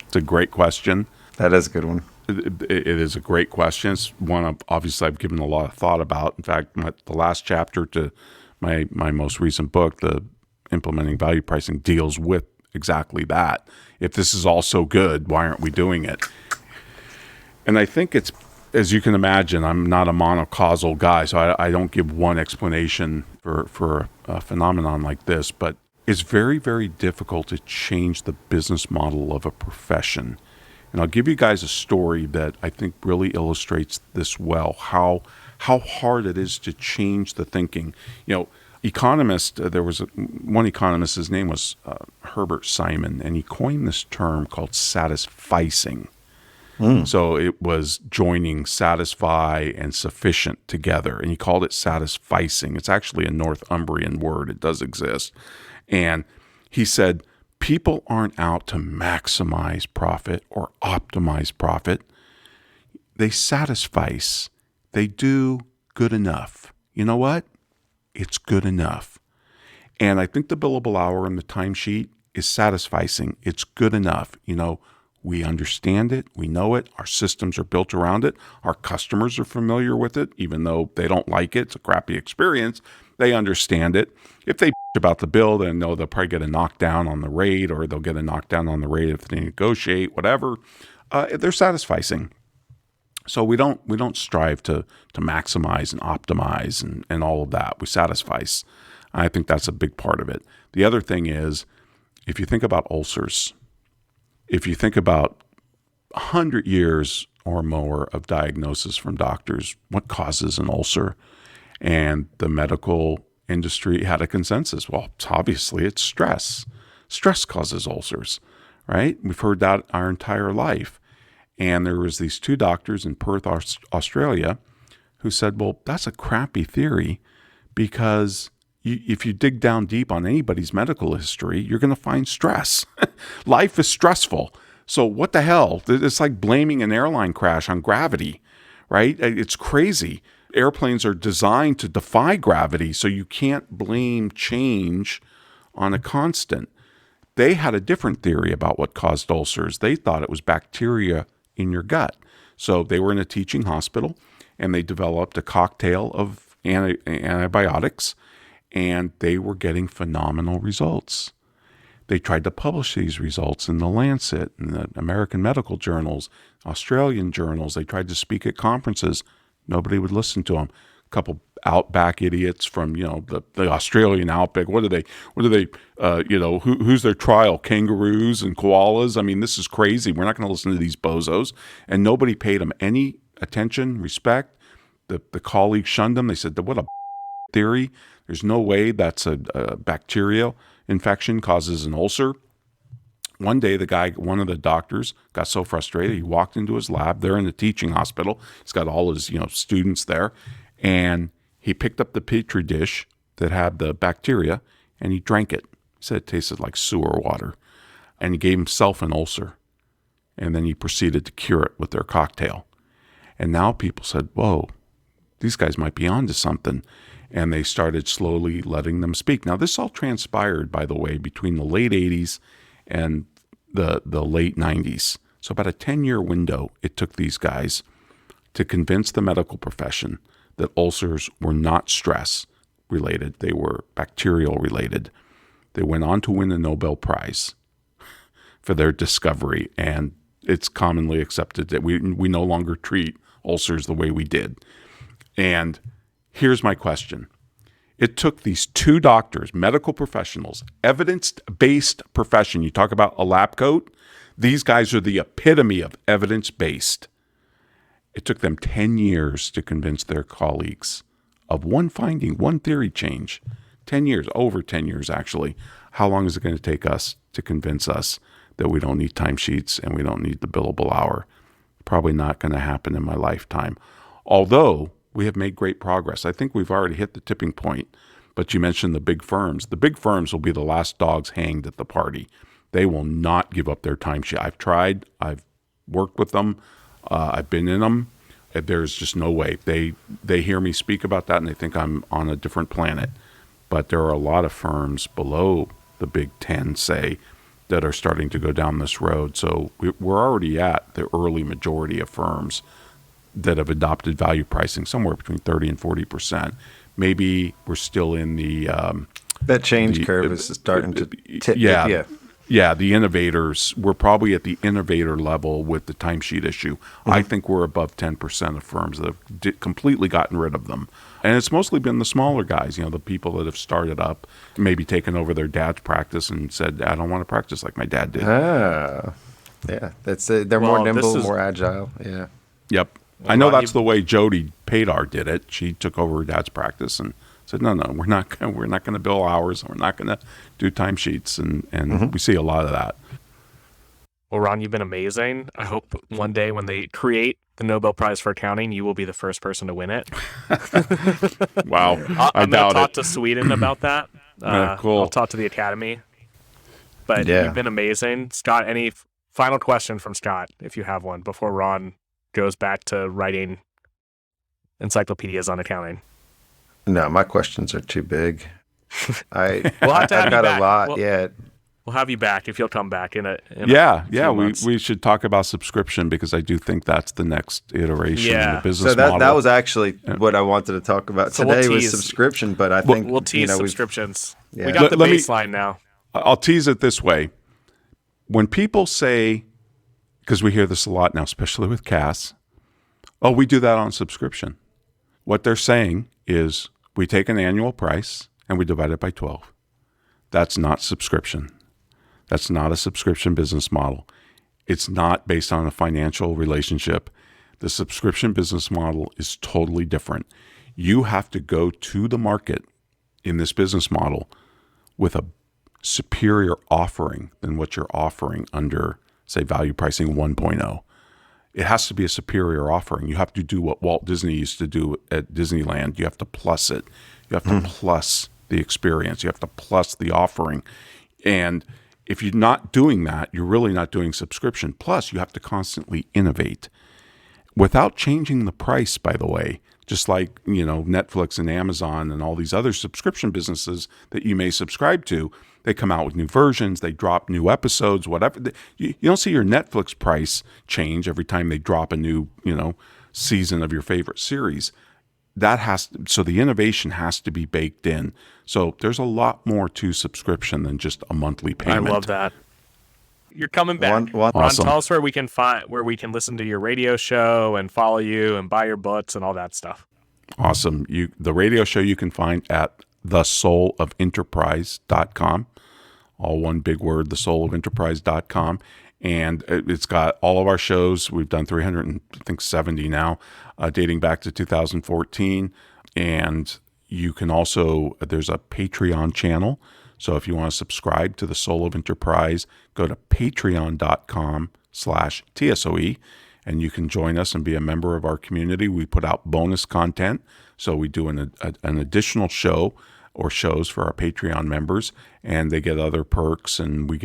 It's a great question. That is a good one. It is a great question. It's one obviously I've given a lot of thought about. In fact, the last chapter to my most recent book, the Implementing Value Pricing, deals with exactly that. If this is all so good, why aren't we doing it? And I think it's as you can imagine, I'm not a monocausal guy, so I don't give one explanation for a phenomenon like this, but it's very, very difficult to change the business model of a profession. And I'll give you guys a story that I think really illustrates this well, how hard it is to change the thinking. Economist, there was one economist, his name was Herbert Simon, and he coined this term called satisficing. So it was joining satisfy and sufficient together, and he called it satisficing. It's actually a Northumbrian word. It does exist. And he said, people aren't out to maximize profit or optimize profit. They satisfice. They do good enough. You know what? It's good enough. And I think the billable hour in the timesheet is satisficing. It's good enough. We understand it. We know it. Our systems are built around it. Our customers are familiar with it, even though they don't like it. It's a crappy experience. They understand it. If they about the bill, then they'll probably get a knockdown on the rate, or they'll get a knockdown on the rate if they negotiate, whatever. They're satisficing. So we don't strive to maximize and optimize and all of that. We satisfice. I think that's a big part of it. The other thing is, if you think about ulcers, if you think about 100 years or more of diagnosis from doctors, what causes an ulcer? And the medical industry had a consensus. Well, obviously it's stress. Stress causes ulcers, right? We've heard that our entire life. And there was these two doctors in Perth, Australia, who said, well, that's a crappy theory, because if you dig down deep on anybody's medical history, you're going to find stress. Life is stressful. So what the hell? It's like blaming an airline crash on gravity, right? It's crazy. Airplanes are designed to defy gravity, so you can't blame change on a constant. They had a different theory about what caused ulcers. They thought it was bacteria in your gut. So they were in a teaching hospital, and they developed a cocktail of antibiotics, and they were getting phenomenal results. They tried to publish these results in the Lancet, in the American medical journals, Australian journals. They tried to speak at conferences. Nobody would listen to them. A couple outback idiots from, the Australian outback. What are they, who's their trial? Kangaroos and koalas? I mean, this is crazy. We're not going to listen to these bozos. And nobody paid them any attention, respect. The colleagues shunned them. They said, what a theory. There's no way that's a bacterial infection causes an ulcer. One day, one of the doctors got so frustrated, he walked into his lab. They're in the teaching hospital. He's got all his, students there. And he picked up the Petri dish that had the bacteria, and he drank it. He said it tasted like sewer water. And he gave himself an ulcer. And then he proceeded to cure it with their cocktail. And now people said, whoa, these guys might be onto something. And they started slowly letting them speak. Now, this all transpired, by the way, between the late 80s and the late 90s. So about a 10-year window it took these guys to convince the medical profession that ulcers were not stress-related. They were bacterial-related. They went on to win the Nobel Prize for their discovery, and it's commonly accepted that we no longer treat ulcers the way we did. And here's my question. It took these two doctors, medical professionals, evidence-based profession. You talk about a lab coat. These guys are the epitome of evidence-based. It took them 10 years to convince their colleagues of one finding, one theory change. 10 years, over 10 years actually. How long is it going to take us to convince us that we don't need timesheets and we don't need the billable hour? Probably not going to happen in my lifetime. Although we have made great progress. I think we've already hit the tipping point. But you mentioned the big firms. The big firms will be the last dogs hanged at the party. They will not give up their timesheet. I've tried. I've worked with them. I've been in them. There's just no way. They hear me speak about that and they think I'm on a different planet. But there are a lot of firms below the Big Ten, say, that are starting to go down this road. So we're already at the early majority of firms that have adopted value pricing, somewhere between 30 and 40%. Maybe we're still in the that change curve is starting to tip. Yeah. Yeah, the innovators, we're probably at the innovator level with the timesheet issue. I think we're above 10% of firms that have completely gotten rid of them. And it's mostly been the smaller guys, the people that have started up, maybe taken over their dad's practice and said, I don't want to practice like my dad did. Ah, yeah. That's they're more nimble, more agile. Yeah. Yep. I know that's the way Jody Padar did it. She took over her dad's practice and said, no, we're not going to bill hours. We're not going to do timesheets. And we see a lot of that. Well, Ron, you've been amazing. I hope one day when they create the Nobel Prize for Accounting, you will be the first person to win it. Wow. I'm going to talk to Sweden about that. Cool. I'll talk to the Academy. But you've been amazing. Scott, any final question from Scott, if you have one, before Ron goes back to writing encyclopedias on accounting? No, my questions are too big. We'll have to have I've got you back. a lot yet. We'll have you back if you'll come back in a few months. We should talk about subscription because I do think that's the next iteration of the business so that, model. that was actually what I wanted to talk about today was subscription, but I think we'll tease subscriptions. Yeah. We got the baseline now. I'll tease it this way. When people say, because we hear this a lot now, especially with Cass, oh, we do that on subscription. What they're saying is we take an annual price and we divide it by 12. That's not subscription. That's not a subscription business model. It's not based on a financial relationship. The subscription business model is totally different. You have to go to the market in this business model with a superior offering than what you're offering under, say, value pricing 1.0. It has to be a superior offering. You have to do what Walt Disney used to do at Disneyland. You have to plus it. You have to plus the experience. You have to plus the offering. And if you're not doing that, you're really not doing subscription. Plus, you have to constantly innovate without changing the price, by the way, just like, Netflix and Amazon and all these other subscription businesses that you may subscribe to. They come out with new versions. They drop new episodes, whatever. You don't see your Netflix price change every time they drop a new, season of your favorite series. So the innovation has to be baked in. So there's a lot more to subscription than just a monthly payment. I love that. You're coming back. Ron, awesome. Tell us where we can listen to your radio show and follow you and buy your books and all that stuff. Awesome. The radio show you can find at thesoulofenterprise.com. All one big word, thesoulofenterprise.com. And it's got all of our shows. We've done 370 now, dating back to 2014. And you can also, there's a Patreon channel. So if you want to subscribe to The Soul of Enterprise, go to patreon.com/TSOE, and you can join us and be a member of our community. We put out bonus content. So we do an additional show or shows for our Patreon members, and they get other perks, and we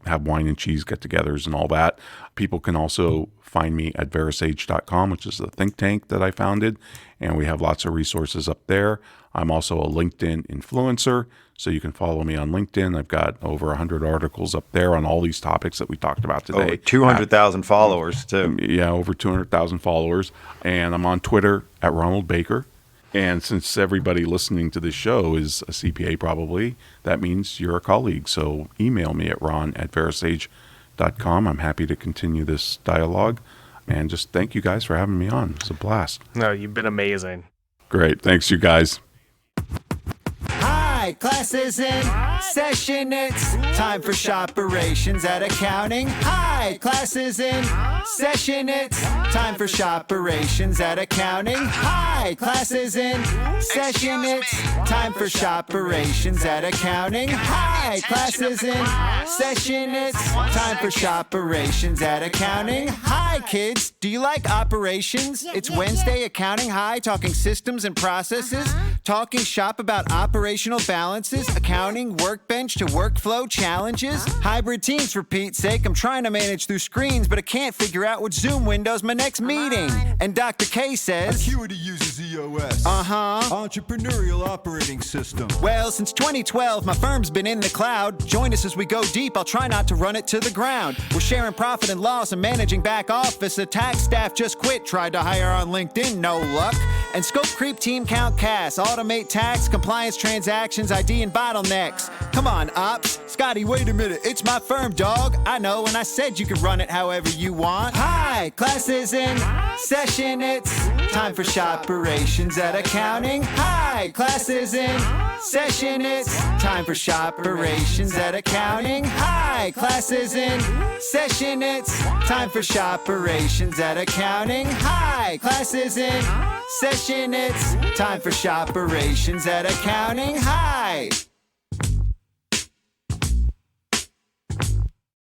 have wine and cheese get-togethers and all that. People can also find me at VeraSage.com, which is the think tank that I founded, and we have lots of resources up there. I'm also a LinkedIn influencer, so you can follow me on LinkedIn. I've got over 100 articles up there on all these topics that we talked about today. Over 200,000 followers, too. Yeah, over 200,000 followers. And I'm on Twitter at Ronald Baker. And since everybody listening to this show is a CPA probably, that means you're a colleague. So email me at ron@verasage.com. I'm happy to continue this dialogue. And just thank you guys for having me on. It's a blast. No, you've been amazing. Great. Thanks, you guys. Hi, class is in session. It's time for shoperations at accounting. Hi, class is in session. It's time for shoperations at accounting. Hi, class is in session. It's time for shoperations at accounting. Hi, class is in session. It's time for shoperations at accounting. Hi, kids. Do you like operations? It's Wednesday Accounting High, talking systems and processes, talking shop about operational balances, accounting, workbench to workflow challenges, hybrid teams for Pete's sake. I'm trying to manage through screens, but I can't figure out which Zoom window's my next meeting. And Dr. K says, Acuity uses EOS. Entrepreneurial Operating System. Well, since 2012, my firm's been in the cloud. Join us as we go deep. I'll try not to run it to the ground. We're sharing profit and loss and managing back office. The tax staff just quit, tried to hire on LinkedIn, no luck. And scope creep team count cash, automate tax, compliance transactions, ID and bottlenecks. Come on, ops. Scotty, wait a minute. It's my firm, dog. I know, and I said you could run it however you want. Hi, class is in session. It's time for shoperations at accounting. Hi, class is in session. It's time for shoperations at accounting. Hi, class is in session. It's time for shoperations at accounting. Hi, class is in session. It's time for shoperations at accounting. Hi.